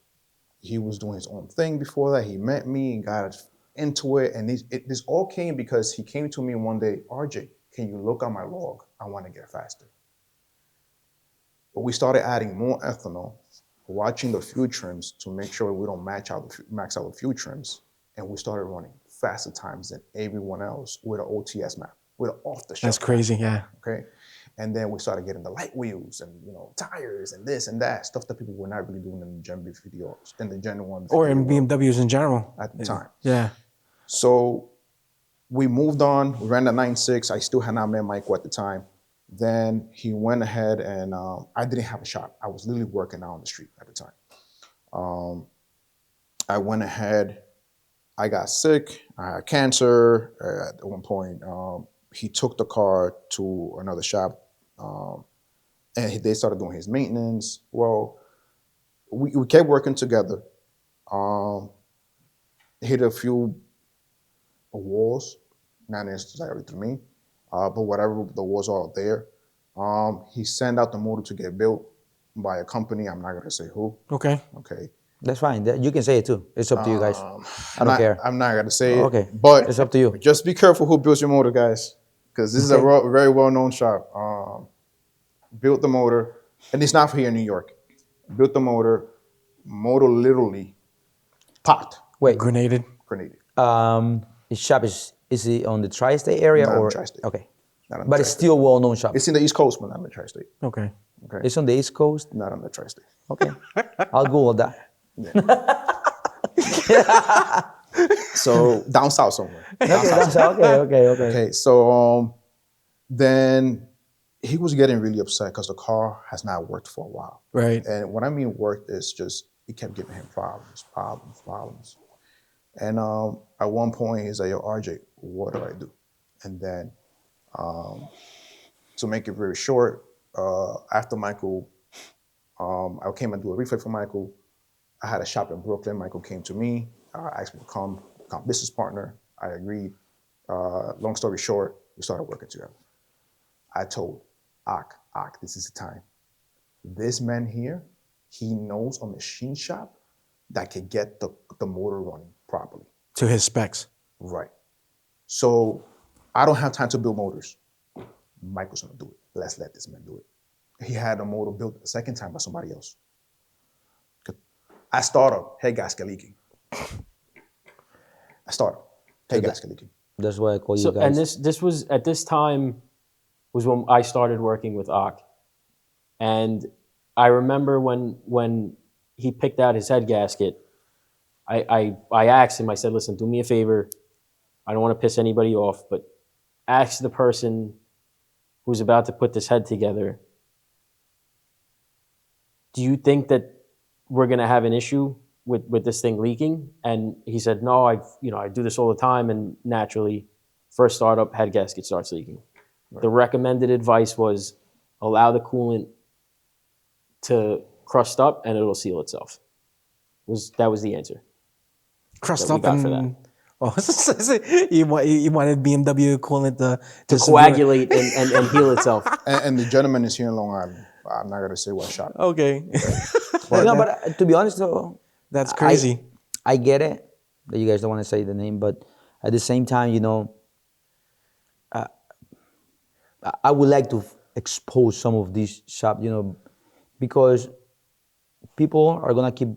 He was doing his own thing before that. He met me and got into it, and this all came because he came to me one day, RJ, can you look at my log? I want to get faster. But we started adding more ethanol, watching the fuel trims to make sure we don't max out the fuel trims, and we started running faster times than everyone else with an OTS map, with an off-the-shelf. That's crazy, yeah. Okay, and then we started getting the light wheels and tires and this and that stuff that people were not really doing in the Gen B50 or in the Gen 1 Or in world BMWs in general. at the time. Yeah. So we moved on. We ran the 9.6. I still had not met Michael at the time. Then he went ahead and I didn't have a shop. I was literally working out on the street at the time. I went ahead. I got sick. I had cancer at one point. He took the car to another shop, and they started doing his maintenance. Well, we kept working together. Hit a few walls, not necessarily to me, but whatever, the walls are out there. He sent out the motor to get built by a company. I'm not gonna say who. Okay. Okay. That's fine. You can say it too. It's up to you guys. I don't care. I'm not gonna say it. Okay. But It's up to you. Just be careful who builds your motor, guys, because this is a very well-known shop. Built the motor, and it's not here in New York. Built the motor literally popped, Wait. Grenaded. grenaded. His shop is it on the tri-state area Not on or the tri-state. okay? Not on the But it's tri-state. still a well-known shop. It's in the East Coast, but not on the tri-state. Okay. Okay, It's on the East Coast. not on the tri-state. Okay, I'll Google that. So down south somewhere. Okay. Okay, so then he was getting really upset because the car has not worked for a while. Right. And what I mean worked is just it kept giving him problems. And at one point he's like, "Yo, RJ, what do I do?" And then to make it very short, after Michael, I came and do a reflex for Michael. I had a shop in Brooklyn. Michael came to me, asked me to become business partner. I agreed. Long story short, we started working together. I told Ak, this is the time. This man here, he knows a machine shop that can get the motor running properly. To his specs. Right. So I don't have time to build motors. Michael's gonna do it. Let's let this man do it. He had a motor built a second time by somebody else. I start up, head gasket leaking. Head gasket leaking. That's why I call you So, guys. and this was at this time was when I started working with Ak, and I remember when he picked out his head gasket, I asked him. I said, "Listen, do me a favor. I don't want to piss anybody off, but ask the person who's about to put this head together. Do you think that we're going to have an issue with this thing leaking?" And he said, "No, I do this all the time, and naturally, first startup, head gasket starts leaking." Right. The recommended advice was allow the coolant to crust up, and it'll seal itself. That was the answer. Crust that we up got for and you wanted BMW coolant to coagulate and heal itself. And the gentleman is here in Long Island. I'm not gonna say what shop. Okay. But to be honest though, That's crazy. I get it that you guys don't want to say the name, but at the same time, I would like to expose some of these shops, because people are gonna keep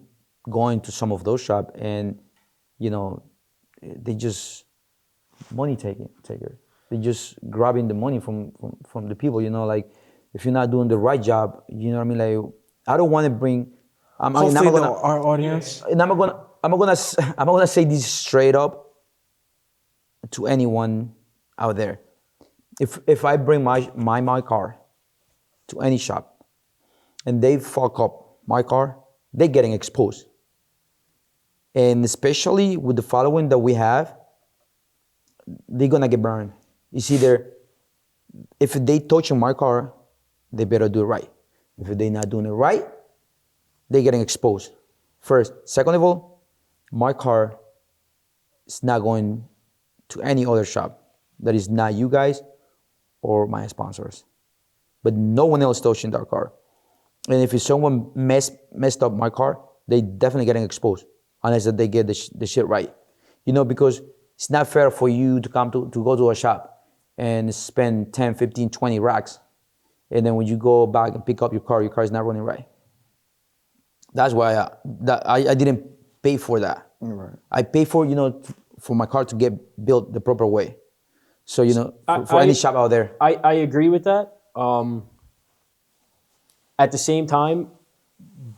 going to some of those shops, and they just money taker. They just grabbing the money from the people. Like if you're not doing the right job, you know what I mean. Like I don't want to bring. Hopefully, our audience. And I'm gonna say this straight up to anyone out there. If I bring my car to any shop and they fuck up my car, they're getting exposed. And especially with the following that we have, they're gonna get burned. It's either if they touch my car, they better do it right. If they're not doing it right, they're getting exposed. First. Second of all, my car is not going to any other shop that is not you guys or my sponsors. But no one else touching that car. And if someone messed up my car, they definitely getting exposed unless that they get the shit right. Because it's not fair for you to come to go to a shop and spend 10, 15, 20 racks. And then when you go back and pick up your car is not running right. That's why I didn't pay for that. Right. I pay for, for my car to get built the proper way. So, for any shop out there. I agree with that. At the same time,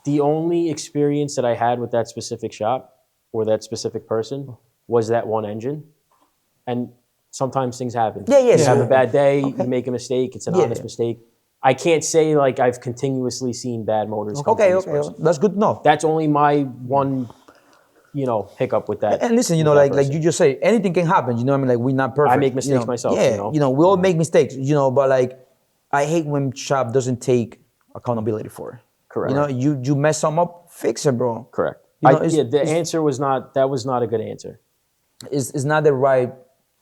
the only experience that I had with that specific shop or that specific person was that one engine. And sometimes things happen. Yeah. You have a bad day, you make a mistake, it's an honest mistake. I can't say like I've continuously seen bad motors come from this person. That's good to know. That's only my one, hiccup with that. And listen, like you just say, anything can happen. I mean, like we're not perfect. I make mistakes myself. Yeah, we all make mistakes. But like, I hate when shop doesn't take accountability for it. Correct. You mess something up, fix it, bro. Correct. The answer was not a good answer. It's not the right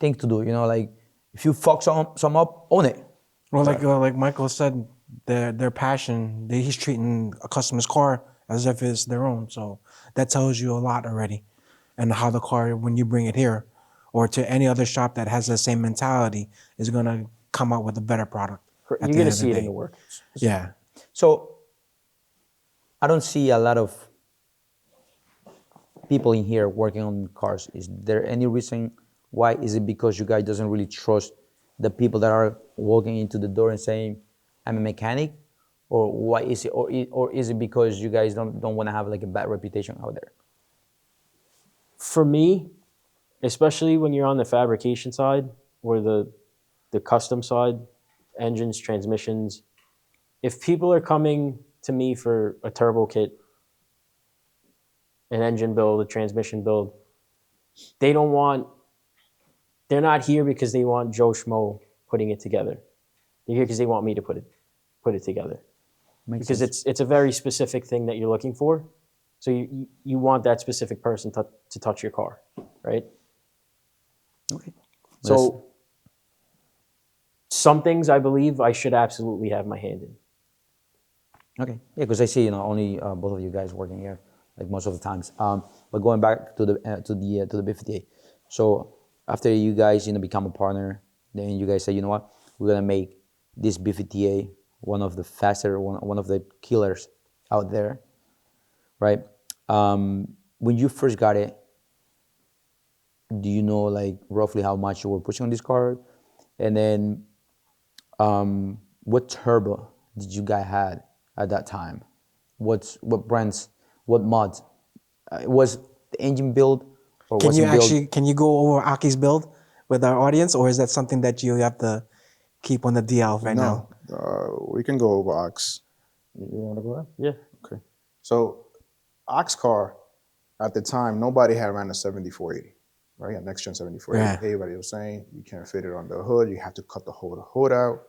thing to do. Like if you fuck some up, own it. Well, like Michael said, their passion. He's treating a customer's car as if it's their own. So that tells you a lot already, and how the car, when you bring it here, or to any other shop that has the same mentality, is gonna come out with a better product. You're at the gonna end of see it in day. the work. Yeah. So I don't see a lot of people in here working on cars. Is there any reason why? Is it because you guys doesn't really trust the people that are walking into the door and saying, "I'm a mechanic," or why is it? Or is it because you guys don't want to have like a bad reputation out there? For me, especially when you're on the fabrication side or the custom side, engines, transmissions, if people are coming to me for a turbo kit, an engine build, a transmission build, they're not here because they want Joe Schmo putting it together. They're here because they want me to put it together. Makes Because sense. it's a very specific thing that you're looking for. So you want that specific person to touch your car, right? Okay. So some things I believe I should absolutely have my hand in. Okay. Yeah, because I see only both of you guys working here, like most of the times. But going back to the B58. So after you guys become a partner, then you guys say, you know what, we're gonna make this B58 one of the faster, one of the killers out there, right? When you first got it, do you know like roughly how much you were pushing on this car? And then what turbo did you guys had at that time? What brands, what mods? Was the engine build or Can was you it built? actually go over Aki's build with our audience, or is that something that you have to keep on the DL right now? No, we can go over Ox. You want to go ahead? Yeah. Okay. So, Ox car, at the time, nobody had ran a 7480, right? A next gen 7480. Yeah. Everybody was saying you can't fit it on the hood. You have to cut the whole hood out.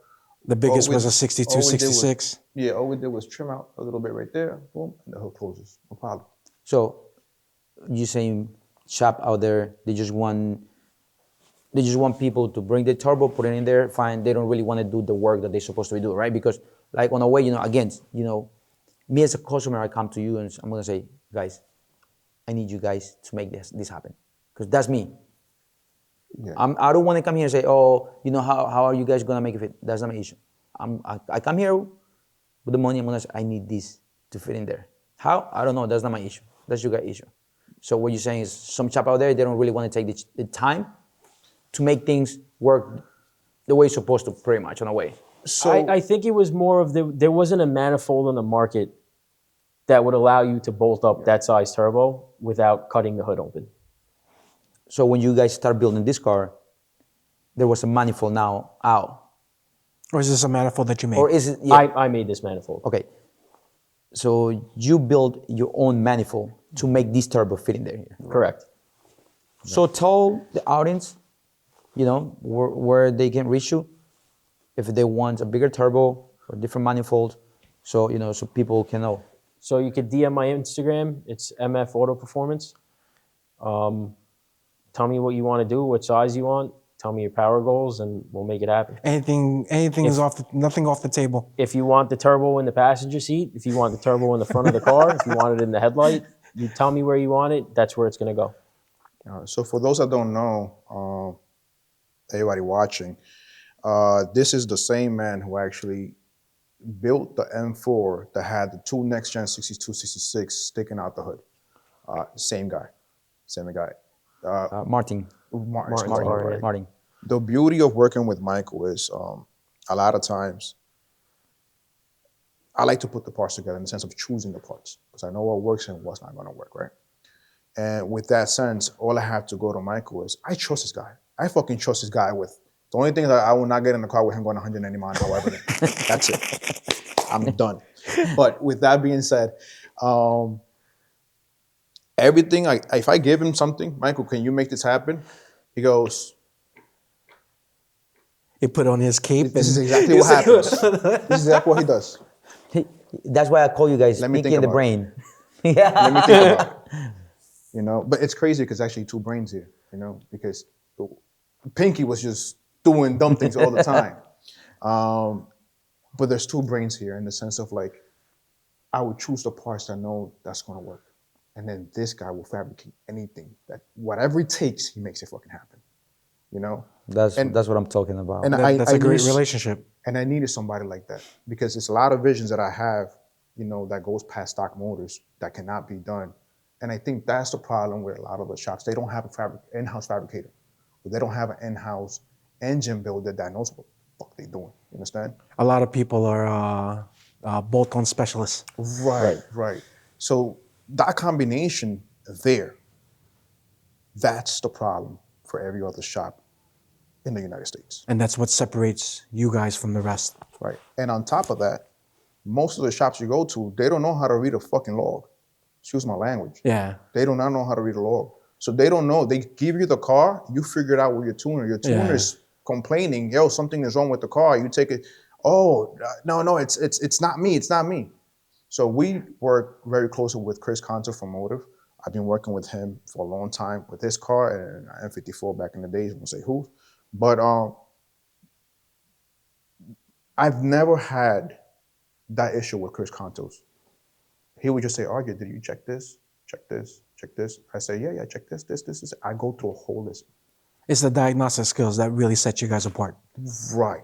The biggest was a All 62, we did was- 66. Yeah, all we did was trim out a little bit right there, boom, and the hood closes. No problem. So you saying shop out there, they just want people to bring the turbo, put it in there, fine. They don't really want to do the work that they're supposed to do, right? Because like on a way, again, me as a customer, I come to you and I'm gonna say, guys, I need you guys to make this happen, because that's me. Yeah. I don't want to come here and say, oh, how are you guys gonna make it fit? That's not my issue. I come here with the money. I'm gonna say, I need this to fit in there. How? I don't know. That's not my issue. That's your guys' issue. So what you're saying is some shop out there, they don't really want to take the time to make things work the way it's supposed to, pretty much, in a way. So I think it was more of there wasn't a manifold on the market that would allow you to bolt up that size turbo without cutting the hood open. So when you guys start building this car, there was a manifold now out. Or is this a manifold that you made? Or is it? Yeah. I made this manifold. Okay. So you build your own manifold to make this turbo fit in there here. Correct. So tell the audience, where they can reach you if they want a bigger turbo or different manifold, so so people can know. So you could DM my Instagram. It's M&F Auto Performance. Tell me what you want to do, what size you want. Tell me your power goals, and we'll make it happen. Anything is nothing off the table. If you want the turbo in the passenger seat, if you want the turbo in the front of the car, if you want it in the headlight, you tell me where you want it. That's where it's going to go. So for those that don't know, everybody watching, this is the same man who actually built the M4 that had the two next gen 62, 66 sticking out the hood. Same guy. Martin. Martin. The beauty of working with Michael is a lot of times I like to put the parts together in the sense of choosing the parts, because I know what works and what's not going to work, right? And with that sense, all I have to go to Michael is, I trust this guy. I fucking trust this guy with, the only thing that I will not get in the car with him going 190 miles an hour. That's it. I'm done. But with that being said, everything, if I give him something, Michael, can you make this happen? He goes, He put on his cape. this is exactly what happens. This is exactly what he does. That's why I call you guys Let me sneaky think in the about brain. Let me think about it. But it's crazy because actually two brains here, because Pinky was just doing dumb things all the time. But there's two brains here in the sense of like, I would choose the parts that I know that's gonna work. And then this guy will fabricate anything that whatever it takes, he makes it fucking happen. You know? That's And- what I'm talking about. And That's a great needed- relationship. And I needed somebody like that because there's a lot of visions that I have, that goes past stock motors that cannot be done. And I think that's the problem with a lot of the shops. They don't have a in-house fabricator. Or they don't have an in-house engine builder that knows what the fuck they're doing. You understand? A lot of people are bolt-on specialists. Right. So that combination there, that's the problem for every other shop in the United States. And that's what separates you guys from the rest. Right. And on top of that, most of the shops you go to, they don't know how to read a fucking log. Excuse my language. Yeah. They do not know how to read a log. So they don't know. They give you the car, you figure it out with your tuner. Your tuner is complaining, yo, something is wrong with the car. You take it, no, it's not me. It's not me. So we work very closely with Chris Conter from Automotive. I've been working with him for a long time with his car and M54 back in the days. I won't say who. But I've never had that issue with Chris Contos. He would just say, Argue, did you check this? Check this, check this. I say, yeah, check this. I go through a whole list. It's the diagnostic skills that really set you guys apart. Right.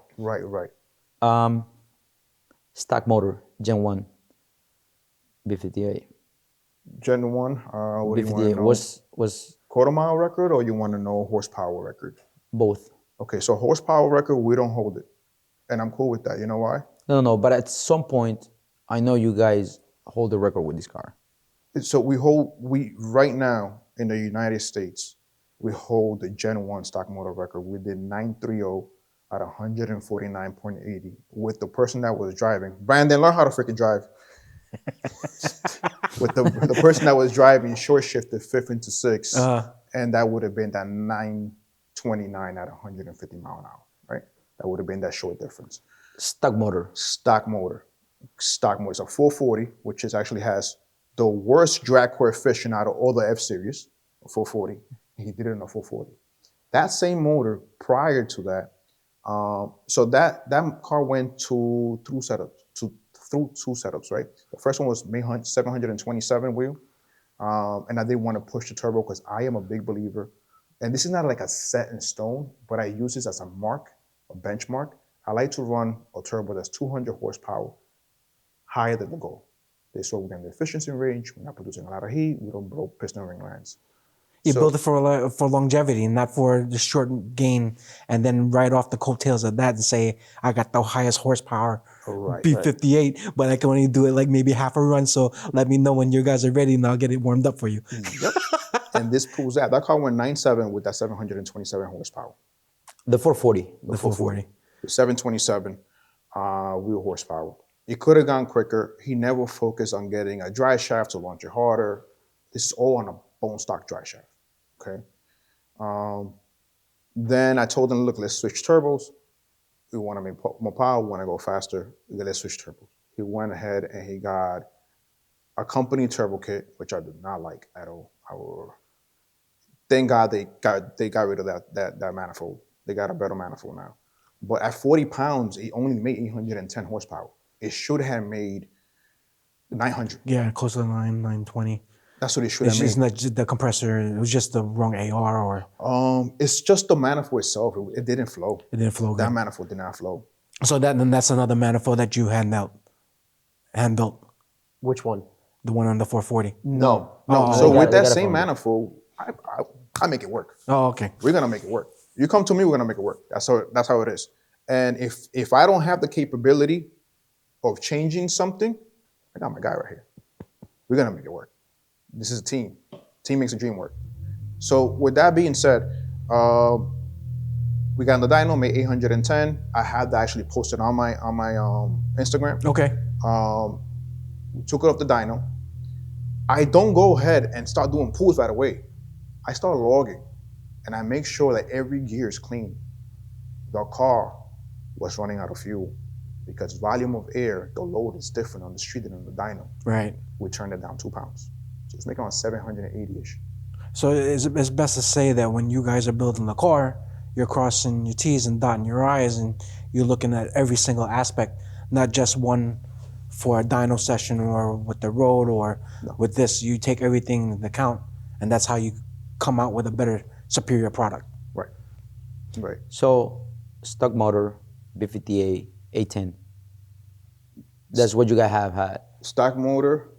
Stock motor, Gen 1, B58. Gen 1, what do you want to B58 know? was Quarter mile record or you want to know horsepower record? both. Okay, so horsepower record, we don't hold it. And I'm cool with that. You know why? No, but at some point, I know you guys hold the record with this car. So we right now in the United States, we hold the Gen 1 stock motor record. We did 930 at 149.80 with the person that was driving. Brandon, learn how to freaking drive. with the person that was driving, short shifted fifth into sixth, and that would have been that 929 at 150 mile an hour, right? That would have been that short difference. Stock motor. Stock motor. It's a 440, which actually has the worst drag coefficient out of all the F series, a 440. He did it in a 440. That same motor prior to that, so that car went through two setups, right? The first one was 727 wheel, and I didn't want to push the turbo because I am a big believer, and this is not like a set in stone, but I use this as a benchmark. I like to run a turbo that's 200 horsepower higher than the goal. This way we're getting the efficiency range, we're not producing a lot of heat, we don't blow piston ring lines. You So- build it for longevity, not for the short gain, and then right off the coattails of that and say, I got the highest horsepower Right, B58, but I can only do it like maybe half a run. So let me know when you guys are ready and I'll get it warmed up for you. Yep. And this proves that. That car went 9.7 with that 727 horsepower. The 440. The 440. 727 wheel horsepower. It could have gone quicker. He never focused on getting a dry shaft to launch it harder. This is all on a bone stock dry shaft. Okay. Then I told him, look, let's switch turbos. We want to make more power. We want to go faster. Let's switch turbos. He went ahead and he got a company turbo kit, which I do not like at all. Thank God they got rid of that manifold. They got a better manifold now. But at 40 pounds, it only made 810 horsepower. It should have made 900. Yeah, close to 920. That's what it should It's have just made. not just the compressor. It was just the wrong AR or It's just the manifold itself. It didn't flow. it didn't flow That good. manifold did not flow. So that's another manifold that you hand built, Which one? the one on the 440. No. Oh, So they with got that it same from- manifold, I make it work. Oh, okay. We're gonna make it work. You come to me, we're gonna make it work. That's how it is. And if I don't have the capability of changing something, I got my guy right here. We're gonna make it work. This is a team. Team makes a dream work. So with that being said, we got on the dyno, made 810. I had that actually posted on my Instagram. Okay. We took it off the dyno. I don't go ahead and start doing pulls right away. I start logging, and I make sure that every gear is clean. The car was running out of fuel because volume of air, the load is different on the street than on the dyno. Right. We turned it down 2 pounds. So it's making around 780-ish. So it's best to say that when you guys are building the car, you're crossing your T's and dotting your I's, and you're looking at every single aspect, not just one for a dyno session or with the road or with this. You take everything into account, and that's how you come out with a better, superior product. Right. Right. So, stock motor, B50A, A10. That's what you guys have had. Stock motor,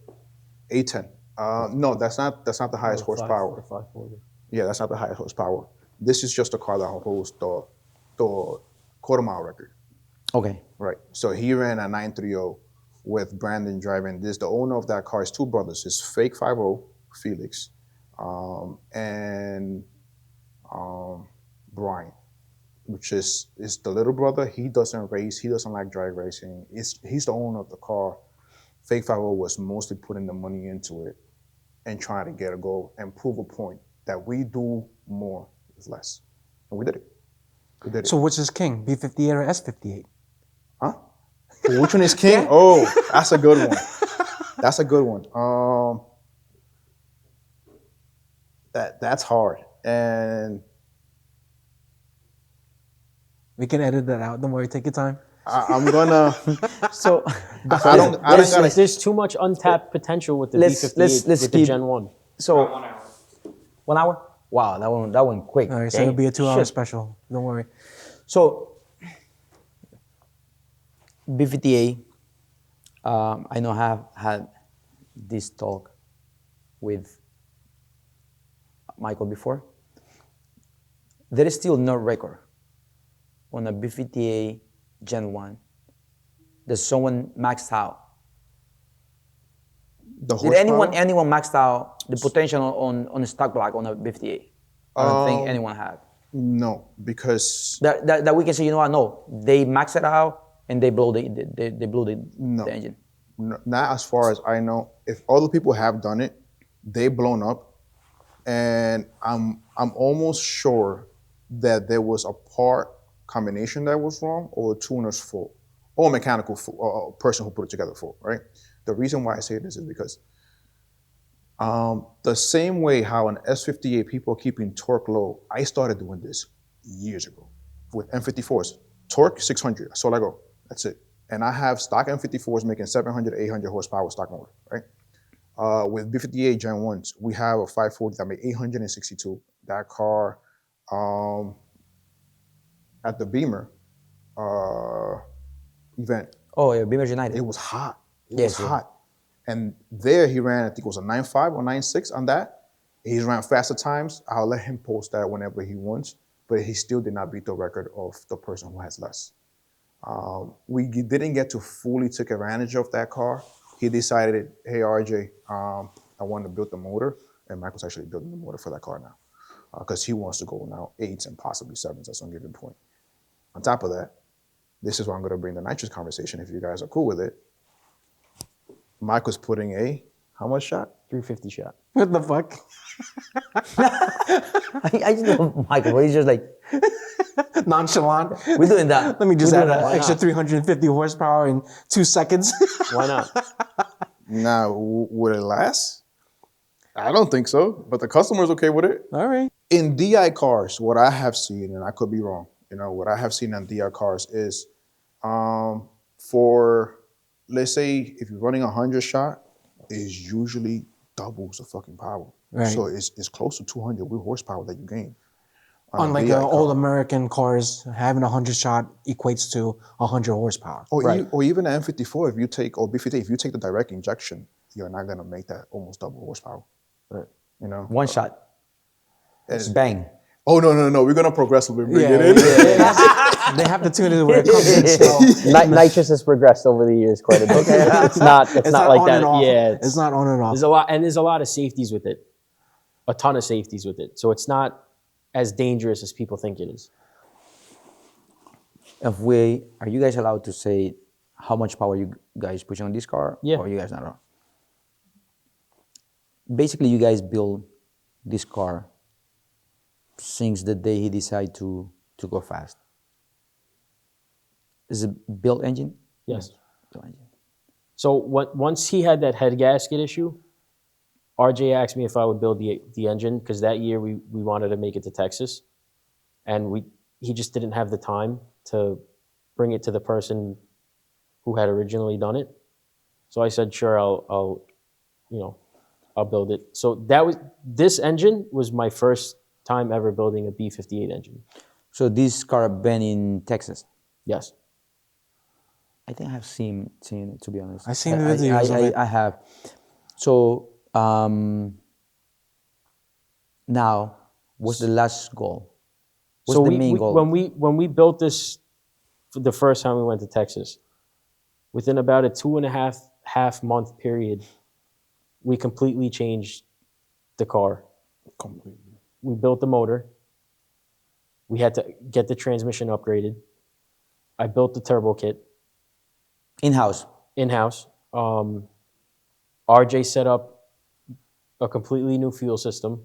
A10. No, that's not the highest horsepower. 540. Yeah, that's not the highest horsepower. This is just a car that holds the quarter mile record. Okay. Right. So he ran a 930 with Brandon driving. This the owner of that car is two brothers. It's Fake 50, Felix, and Brian, which is the little brother. He doesn't race. He doesn't like drag racing. He's the owner of the car. Fake 50 was mostly putting the money into it and trying to get a goal and prove a point that we do more with less. And we did it. We did it. So which is king, B58 or S58? Huh? Which one is king? Oh, that's a good one. That's a good one. That's hard. And We can edit that out. Don't worry, take your time. I'm gonna. So, I don't gotta. There's too much untapped potential with the Let's- B58 let's with the keep- Gen 1. so 1 hour? Wow, that went quick. All right, so Dang. it'll be a 2-hour Shit. special. Don't worry. So, B50A, I know have had this talk with Michael before. There is still no record on a B50A Gen 1 that someone maxed out. The Did horsepower? anyone maxed out the potential on a stock block on a B50A? I don't think anyone had. No, because That we can say, you know what? No, they maxed it out and they blew the No. the engine. not as far as I know. If other people have done it, they've blown up, and I'm almost sure that there was a part combination that was wrong, or a tuner's fault, or a mechanical fault, or a person who put it together fault. Right. The reason why I say this is because the same way how an S58 people are keeping torque low, I started doing this years ago with M54s. Torque 600. That's all I go. That's it. And I have stock M54s making 700, 800 horsepower stock motor, right? With B58 Gen 1s, we have a 540 that made 862. That car at the Bimmer event, Oh, yeah, Bimmer United. it was hot. It Yes, was yeah. hot. And there he ran, I think it was a 9.5 or 9.6 on that. He's ran faster times. I'll let him post that whenever he wants, but he still did not beat the record of the person who has less. We didn't get to fully take advantage of that car. He decided, hey, RJ, I want to build the motor. And Michael's actually building the motor for that car now because he wants to go now 8s and possibly 7s at some given point. On top of that, this is where I'm going to bring the nitrous conversation if you guys are cool with it. Michael's putting how much shot? 350 shot. What the fuck? I just know Michael, he's just like, Nonchalant. we're doing that. Let me just We're add doing an that. extra 350 horsepower in 2 seconds. Why not? Now, would it last? I don't think so, but the customer's okay with it. All right. In DI cars, what I have seen, and I could be wrong, what I have seen on DI cars is for, let's say, if you're running 100 shot, is usually doubles the fucking power. Right. So it's close to 200 with horsepower that you gain. Unlike DI old car. American cars, having a 100 shot equates to 100 horsepower. Or even an M54, if you take, or B50, if you take the direct injection, you're not gonna make that almost double horsepower. Right. One shot. It's- Bang. Oh no, we're gonna progressively bring Yeah, it in. They have to tune it where it comes in slow. Nitrous has progressed over the years quite a bit. It's not like on that. and off. Yeah, It's not on and off. there's a lot of safeties with it. A ton of safeties with it. So it's not as dangerous as people think it is. Are you guys allowed to say how much power you guys push on this car? Yeah. Or you guys not allowed? Basically, you guys build this car since the day he decided to go fast. Is it built engine? Yes. Built engine. So once he had that head gasket issue, RJ asked me if I would build the engine because that year we wanted to make it to Texas, and he just didn't have the time to bring it to the person who had originally done it. So I said, sure, I'll build it. So this engine was my first time ever building a B58 engine. So this car been in Texas. Yes. I think I have seen it, to be honest. I've seen the videos of it. I have. So now, what's the last goal? What's So the main goal? when we built this for the first time we went to Texas, within about a 2.5 month period, we completely changed the car. Completely. We built the motor. We had to get the transmission upgraded. I built the turbo kit In-house. in-house. RJ set up a completely new fuel system.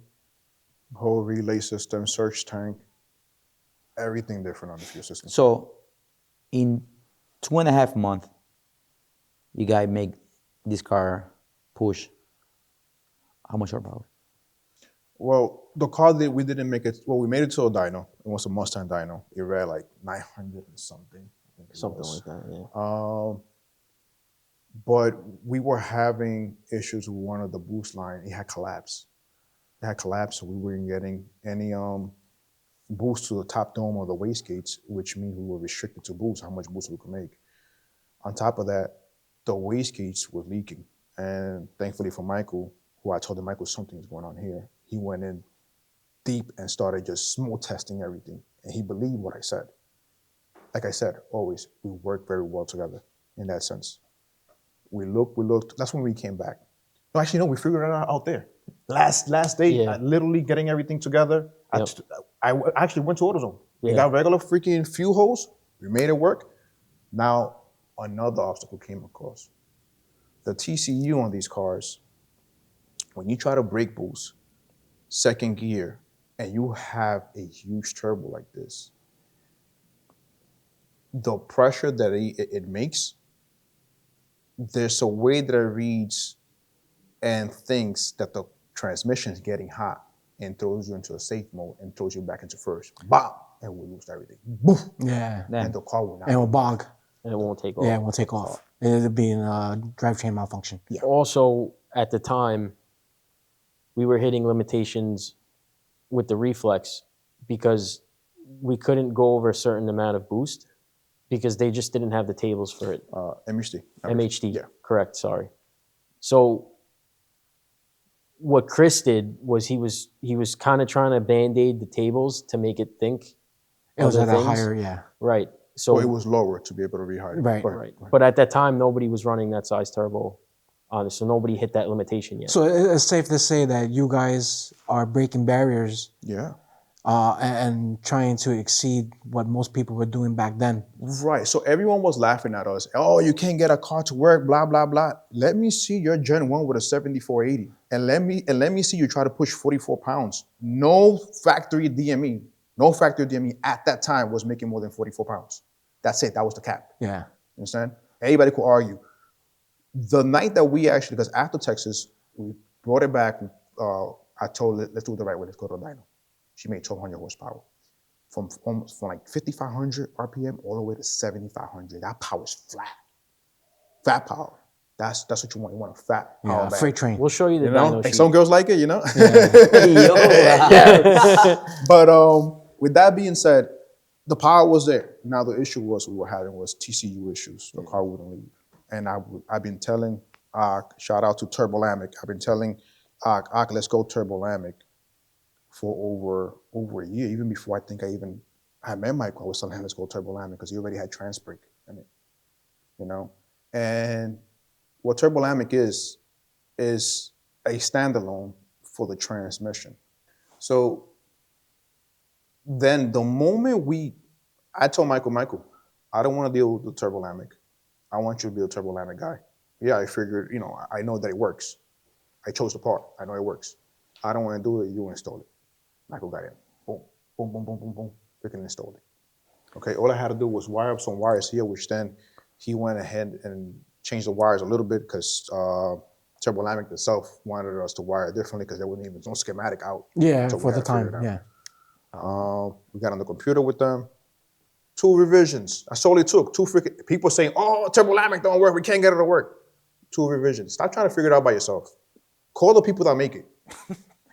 Whole relay system, search tank, everything different on the fuel system. So, in 2.5 months, you guys make this car push. How much horsepower? Well, the car that we didn't make it. Well, we made it to a dyno. It was a Mustang dyno. It ran like 900 and something. I think it Something was. like that, yeah. But we were having issues with one of the boost line. It had collapsed. So we weren't getting any boost to the top dome or the wastegates, which means we were restricted to boost, how much boost we could make. On top of that, the wastegates were leaking. And thankfully for Michael, who I told him, Michael, something's going on here. He went in deep and started just smoke testing everything. And he believed what I said. Like I said, always, we work very well together in that sense. We looked. That's when we came back. No, actually, no, we figured it out there. Last day, Yeah. literally getting everything together. Yep. I actually went to AutoZone. We Yeah. got regular freaking fuel hose. We made it work. Now, another obstacle came across. The TCU on these cars, when you try to brake boost, second gear, and you have a huge turbo like this, the pressure that it makes, there's a way that it reads and thinks that the transmission is getting hot and throws you into a safe mode and throws you back into first. Bam! And we lose everything. Boof! Yeah. And the car will not. And it will bog. And it won't take off. Yeah, it won't take off. It'll be in a drivetrain malfunction. Yeah. Also, at the time, we were hitting limitations with the Reflex because we couldn't go over a certain amount of boost because they just didn't have the tables for it. MHD. MHD, Yeah. correct, sorry. So what Chris did was he was kind of trying to band-aid the tables to make it think. It was other at a things. higher, yeah. Right. So So it was lower to be able to rehide. Right. right. But at that time, nobody was running that size turbo on it, so nobody hit that limitation yet. So it's safe to say that you guys are breaking barriers Yeah. and trying to exceed what most people were doing back then. Right. So everyone was laughing at us. Oh, you can't get a car to work, blah, blah, blah. Let me see your Gen 1 with a 7480. And let me see you try to push 44 pounds. No factory DME at that time was making more than 44 pounds. That's it. That was the cap. Yeah. Understand? Anybody could argue. The night that we actually, because after Texas, we brought it back. I told her, let's do it the right way. Let's go to the dyno. She made 1,200 horsepower. From like 5,500 RPM all the way to 7,500. That power's flat. Fat power. That's what you want. You want a fat power Yeah, back. freight train. We'll show you the You know? dyno Like sheet. some girls like it, you know? Yo, But with that being said, the power was there. Now the issue we were having was TCU issues. The car wouldn't leave. And I've been telling, shout out to Turbolamic. I've been telling, let's go Turbolamic for over a year. Even before I think I met Michael, I was telling him let's go Turbolamic because he already had Transbrake in it, you know? And what Turbolamic is a standalone for the transmission. So then the moment I told Michael, I don't want to deal with the Turbolamic. I want you to be a Turbolamic guy. Yeah, I figured, I know that it works. I chose the part. I know it works. I don't want to do it. You install it. Michael got in. Boom, boom, boom, boom, boom, boom. Freaking installed it. Okay, all I had to do was wire up some wires here, which then he went ahead and changed the wires a little bit because Turbolamic itself wanted us to wire it differently because there wasn't even no schematic out. Yeah, So we for had the to figure time. it out. Yeah. We got on the computer with them. 2 revisions. That's all it took. 2 freaking people saying, "Oh, Turbolamic don't work. We can't get it to work." two revisions. Stop trying to figure it out by yourself. Call the people that make it.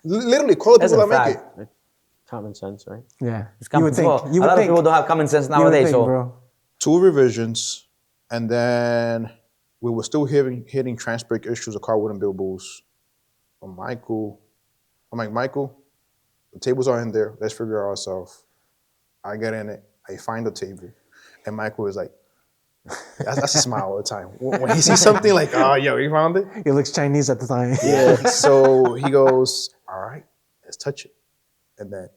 Literally, call the That's people a that make fact. it. Common sense, right? Yeah. It's You would think. well, You a would lot think. of people don't have common sense You would nowadays. think, So bro. 2 revisions, and then we were still hitting trans brake issues. The car wouldn't build boost. I'm like, Michael, the tables are in there. Let's figure it out ourselves. I get in it. I find the table. And Michael is like, that's a smile all the time. When he sees something like, oh, yo, you found it? It looks Chinese at the time. Yeah. So he goes, all right, let's touch it. And then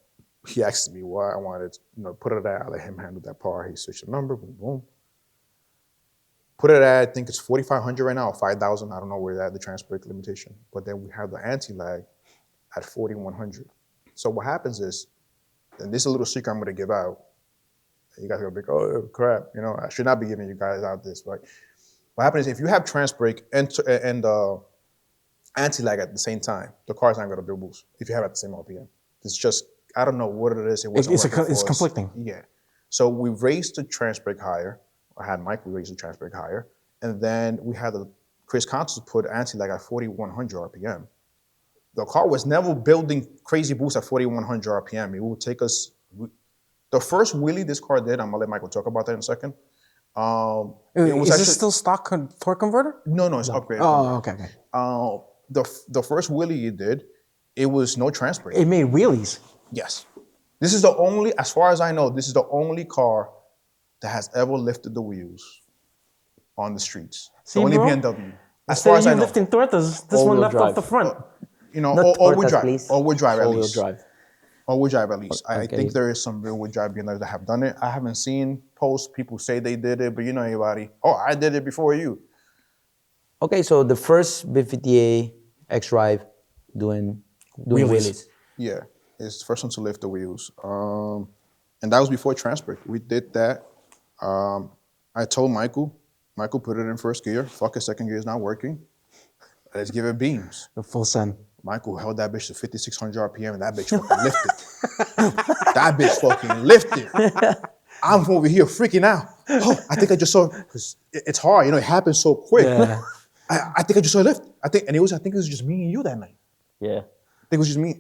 he asked me why I wanted to, put it at. I let him handle that part. He switched the number, boom, boom. Put it at, I think it's 4,500 right now, or 5,000. I don't know where that, the trans brake limitation. But then we have the anti-lag at 4,100. So what happens is, and this is a little secret I'm going to give out. You guys are going to be like, oh, crap. I should not be giving you guys out this. But what happens is if you have trans brake and anti-lag at the same time, the car's not going to build boost if you have it at the same RPM. It's just, I don't know what it is. It wasn't working for It's us. conflicting. Yeah. So we raised the trans brake higher. I had Michael raise the trans brake higher. And then we had Chris Constance put anti-lag at 4,100 RPM. The car was never building crazy boost at 4,100 RPM. It would take us, the first wheelie this car did, I'm going to let Michael talk about that in a second. Is this still stock torque converter? No, it's upgraded. Oh, okay. The first wheelie it did, it was no trans brake. It made wheelies. Yes. This is the only, as far as I know, this is the only car that has ever lifted the wheels on the streets. See, the only bro? BMW. As Instead far of as you I know. lifting tortas, this All-wheel one left off drive. the front. All-wheel tortas, drive. please. All-wheel drive at All-wheel least. drive. All-wheel drive at least. I Okay. think there is some rear-wheel drive BMWs that have done it. I haven't seen posts. People say they did it, but you know everybody. Oh, I did it before you. okay, so the first B50A X-Drive doing wheelies. Yeah, it's the first one to lift the wheels. And that was before trans brake. We did that. I told Michael put it in first gear. Fuck it, second gear is not working. Let's give it beams. The full send. Michael held that bitch to 5,600 RPM and that bitch fucking lifted. That bitch fucking lifted. I'm over here freaking out. Oh, I think I just saw, because it's hard, it happens so quick. Yeah. I think I just saw a lift. I think it was just me and you that night. Yeah. I think it was just me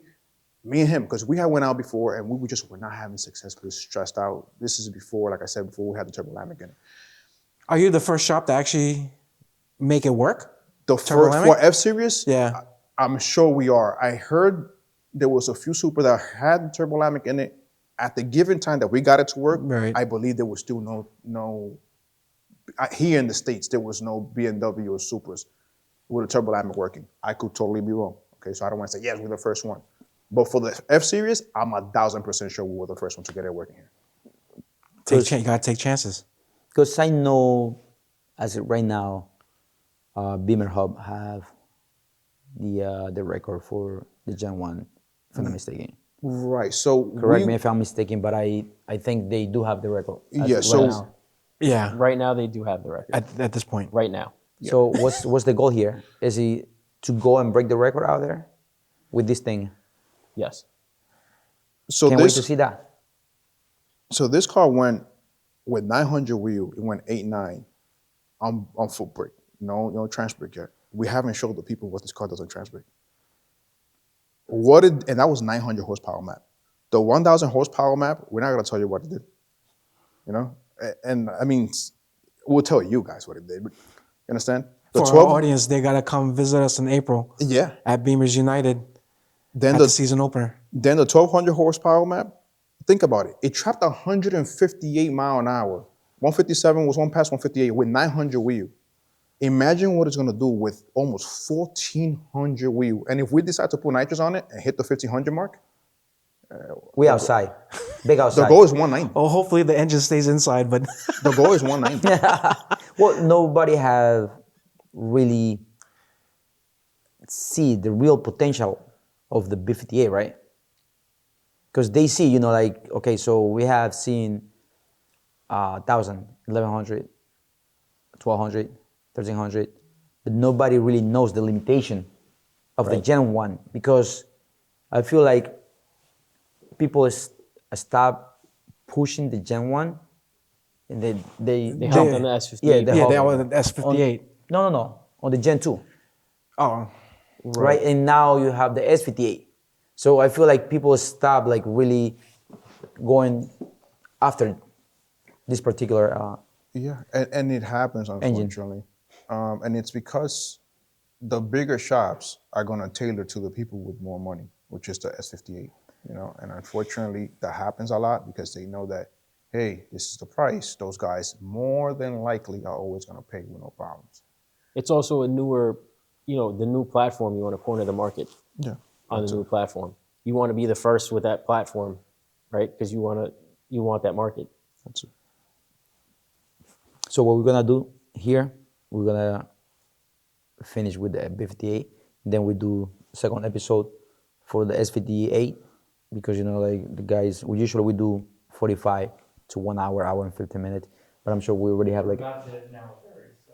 and him, because we had went out before and we were not having success. We were stressed out. This is before, like I said before, we had the turbo lamic in it. Are you the first shop to actually make it work? The Turbo first lamic? for F-Series? Yeah. I'm sure we are. I heard there was a few Supra that had the turbo lamic in it. At the given time that we got it to work, Right. I believe there was still no here in the States, there was no BMW or Supras with a turbo lamic working. I could totally be wrong. Okay, so I don't want to say, yes, we're the first one. But for the F-Series, I'm 1,000% sure we were the first one to get it working here. You gotta take chances. Because I know, as of right now, Bimmer Hub have the record for the Gen 1, if I'm not mistaken. Right, so Correct me if I'm mistaken, but I think they do have the record. as Yeah, of so- right now. Yeah. Right now they do have the record. At this point. Right now. So what's the goal here? Is it to go and break the record out there with this thing? Yes. So Can't wait to see that. So this car went with 900 wheel. It went 8.9 on foot brake. No trans brake yet. We haven't showed the people what this car does on trans brake. And that was 900 horsepower map. The 1,000 horsepower map, we're not gonna tell you what it did. And I mean, we'll tell you guys what it did. But you understand? The For our audience, they gotta come visit us in April Yeah. at Beamers United Then at the the season opener. Then the 1,200 horsepower map, think about it. It trapped 158 mile an hour. 157 was one past 158 with 900 wheel. Imagine what it's gonna do with almost 1,400 wheel. And if we decide to put nitrous on it and hit the 1,500 mark, We outside, big the outside. goal is 190. Oh, hopefully the engine stays inside, but The goal is 190. Well, nobody have really see the real potential of the B58, right? Because they see, like, okay, so we have seen 1,000, 1,100, 1,200, 1,300, but nobody really knows the limitation of the Gen 1, because I feel like people stop pushing the Gen 1 and they They hopped on the S58. Yeah, yeah, that was the S58. No. on the Gen 2, Oh, right? And now you have the S58. So I feel like people stop like really going after this particular Yeah, and it happens, unfortunately. And it's because the bigger shops are going to tailor to the people with more money, which is the S58, you know. And unfortunately, that happens a lot because they know that, hey, this is the price. Those guys more than likely are always going to pay with no problems. It's also a newer, the new platform. You want to corner the market Yeah. on the new platform. You want to be the first with that platform, right? Because you want that market. That's it. So what we're gonna do here, we're gonna finish with the B58. Then we do second episode for the S58 because like the guys, we usually do 45 to 1 hour, hour and 15 minutes. But I'm sure we already have like.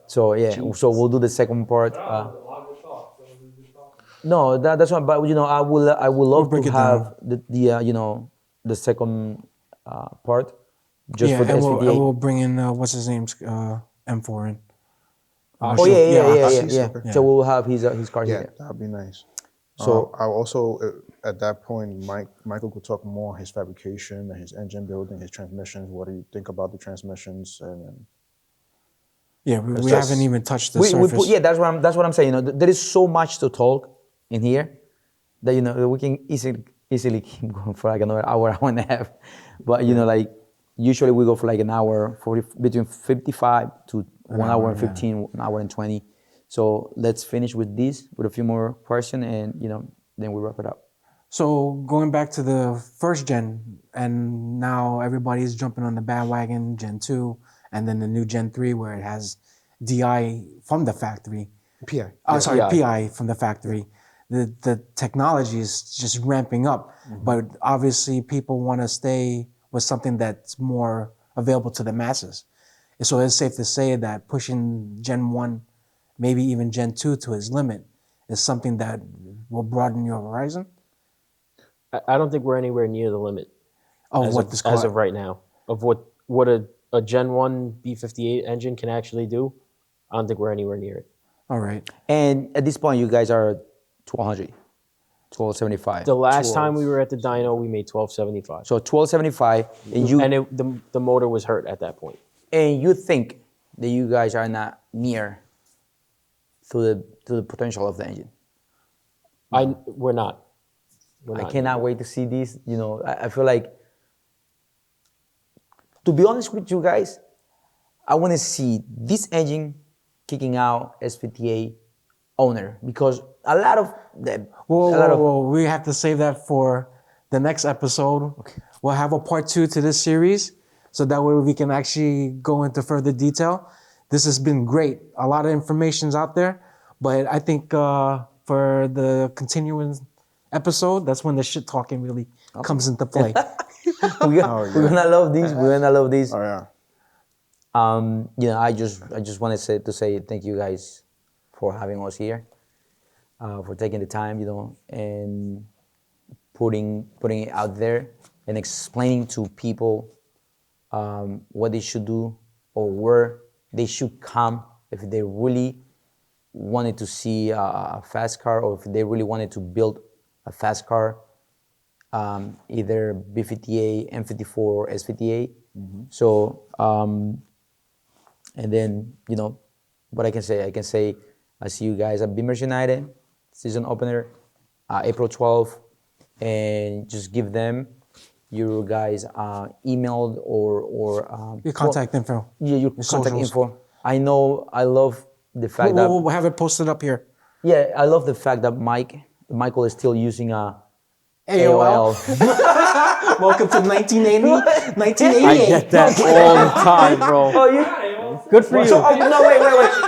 So yeah, so we'll do the second part. No, that's one. But I will love break to it have the second part just for the and S58. we'll bring in what's his name's M4 in. Oh yeah. Okay. So we'll have his car Yeah, here. that'd be nice. So- I also at that point, Michael could talk more his fabrication and his engine building, his transmissions. What do you think about the transmissions? And Yeah, we just- haven't even touched the We surface. put, that's what I'm saying. There is so much to talk in here that we can easily keep going for like another hour, hour and a half. But like usually we go for like an hour, between 55 to 1 hour and 15, 1 hour and 20. So let's finish with this with a few more questions, and then we wrap it up. So going back to the first gen, and now everybody's jumping on the bandwagon, Gen 2, and then the new Gen 3 where it has DI from the factory. PI. Oh, sorry, PI. PI from the factory. The technology is just ramping up, but obviously people want to stay with something that's more available to the masses. So it's safe to say that pushing Gen 1, maybe even Gen 2 to its limit is something that will broaden your horizon. I don't think we're anywhere near the limit Of as what of, this as car, of right now of what a Gen 1 B58 engine can actually do. I don't think we're anywhere near it. all right. And at this point, you guys are 1200, 1275. The last time we were at the dyno, we made 1275. So 1275, and the motor was hurt at that point. and you think that you guys are not near to the potential of the engine. We're not. We're I not. cannot wait to see this. I feel like, to be honest with you guys, I want to see this engine kicking out S58 owner because a lot of them. Whoa, we have to save that for the next episode. Okay. We'll have a part 2 to this series, so that way we can actually go into further detail. This has been great. A lot of information's out there, but I think for the continuing episode, that's when the shit talking really comes into play. We're gonna love this. We're gonna love this. Oh yeah. I just wanted to say thank you guys for having us here, for taking the time, and putting it out there and explaining to people what they should do or where they should come if they really wanted to see a fast car or if they really wanted to build a fast car, either B58, M54, or S58. So, and then, what I can say, I see you guys at Bimmers United, season opener, April 12th, and just give them your guys' email or Your contact info. Yeah, your contact socials. info. I love the fact that We'll have it posted up here. yeah, I love the fact that Michael is still using a AOL. Welcome to 1980, 1988. I get that all the time, bro. Oh, you? Good for you. So, no, wait.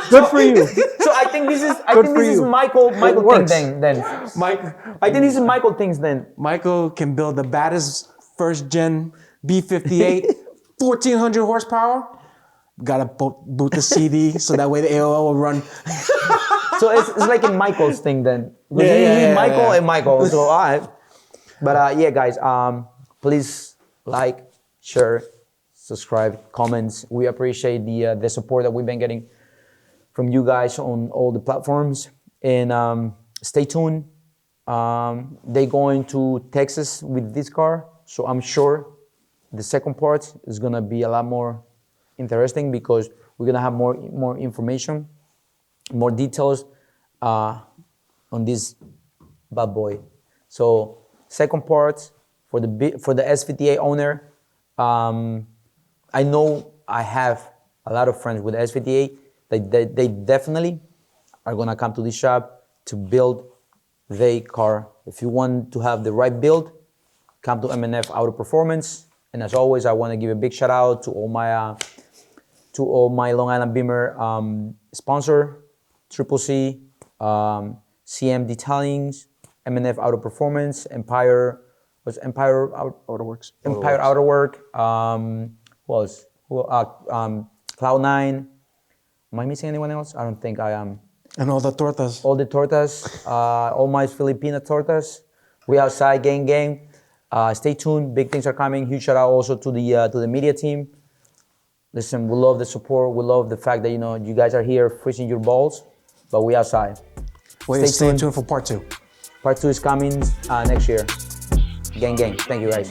Good for you. So I think this is for you. Michael thing works. then. I think this is Michael things then. Michael can build the baddest first gen B58, 1400 horsepower. Gotta boot the CD so that way the AOL will run. So it's like a Michael's thing then. Yeah, Michael yeah. and Michael. So all right. But yeah, guys, please like, share, subscribe, comments. We appreciate the support that we've been getting from you guys on all the platforms. And stay tuned. They're going to Texas with this car, so I'm sure the second part is gonna be a lot more interesting because we're gonna have more information, more details on this bad boy. So second part for the SVTA owner, I know I have a lot of friends with SVTA. They definitely are gonna come to this shop to build their car. If you want to have the right build, come to M&F Auto Performance. And as always, I want to give a big shout out to all my Long Island Bimmer sponsor, Triple C, CM Detailings, M&F Auto Performance, Empire AutoWorks. Empire Autowork, Cloud9. Am I missing anyone else? I don't think I am. And all the tortas. All the tortas, all my Filipina tortas. We outside, gang. Stay tuned. Big things are coming. Huge shout out also to the media team. Listen, we love the support. We love the fact that you guys are here freezing your balls, but we outside. Stay tuned for part 2. Part 2 is coming next year. Gang. Thank you guys.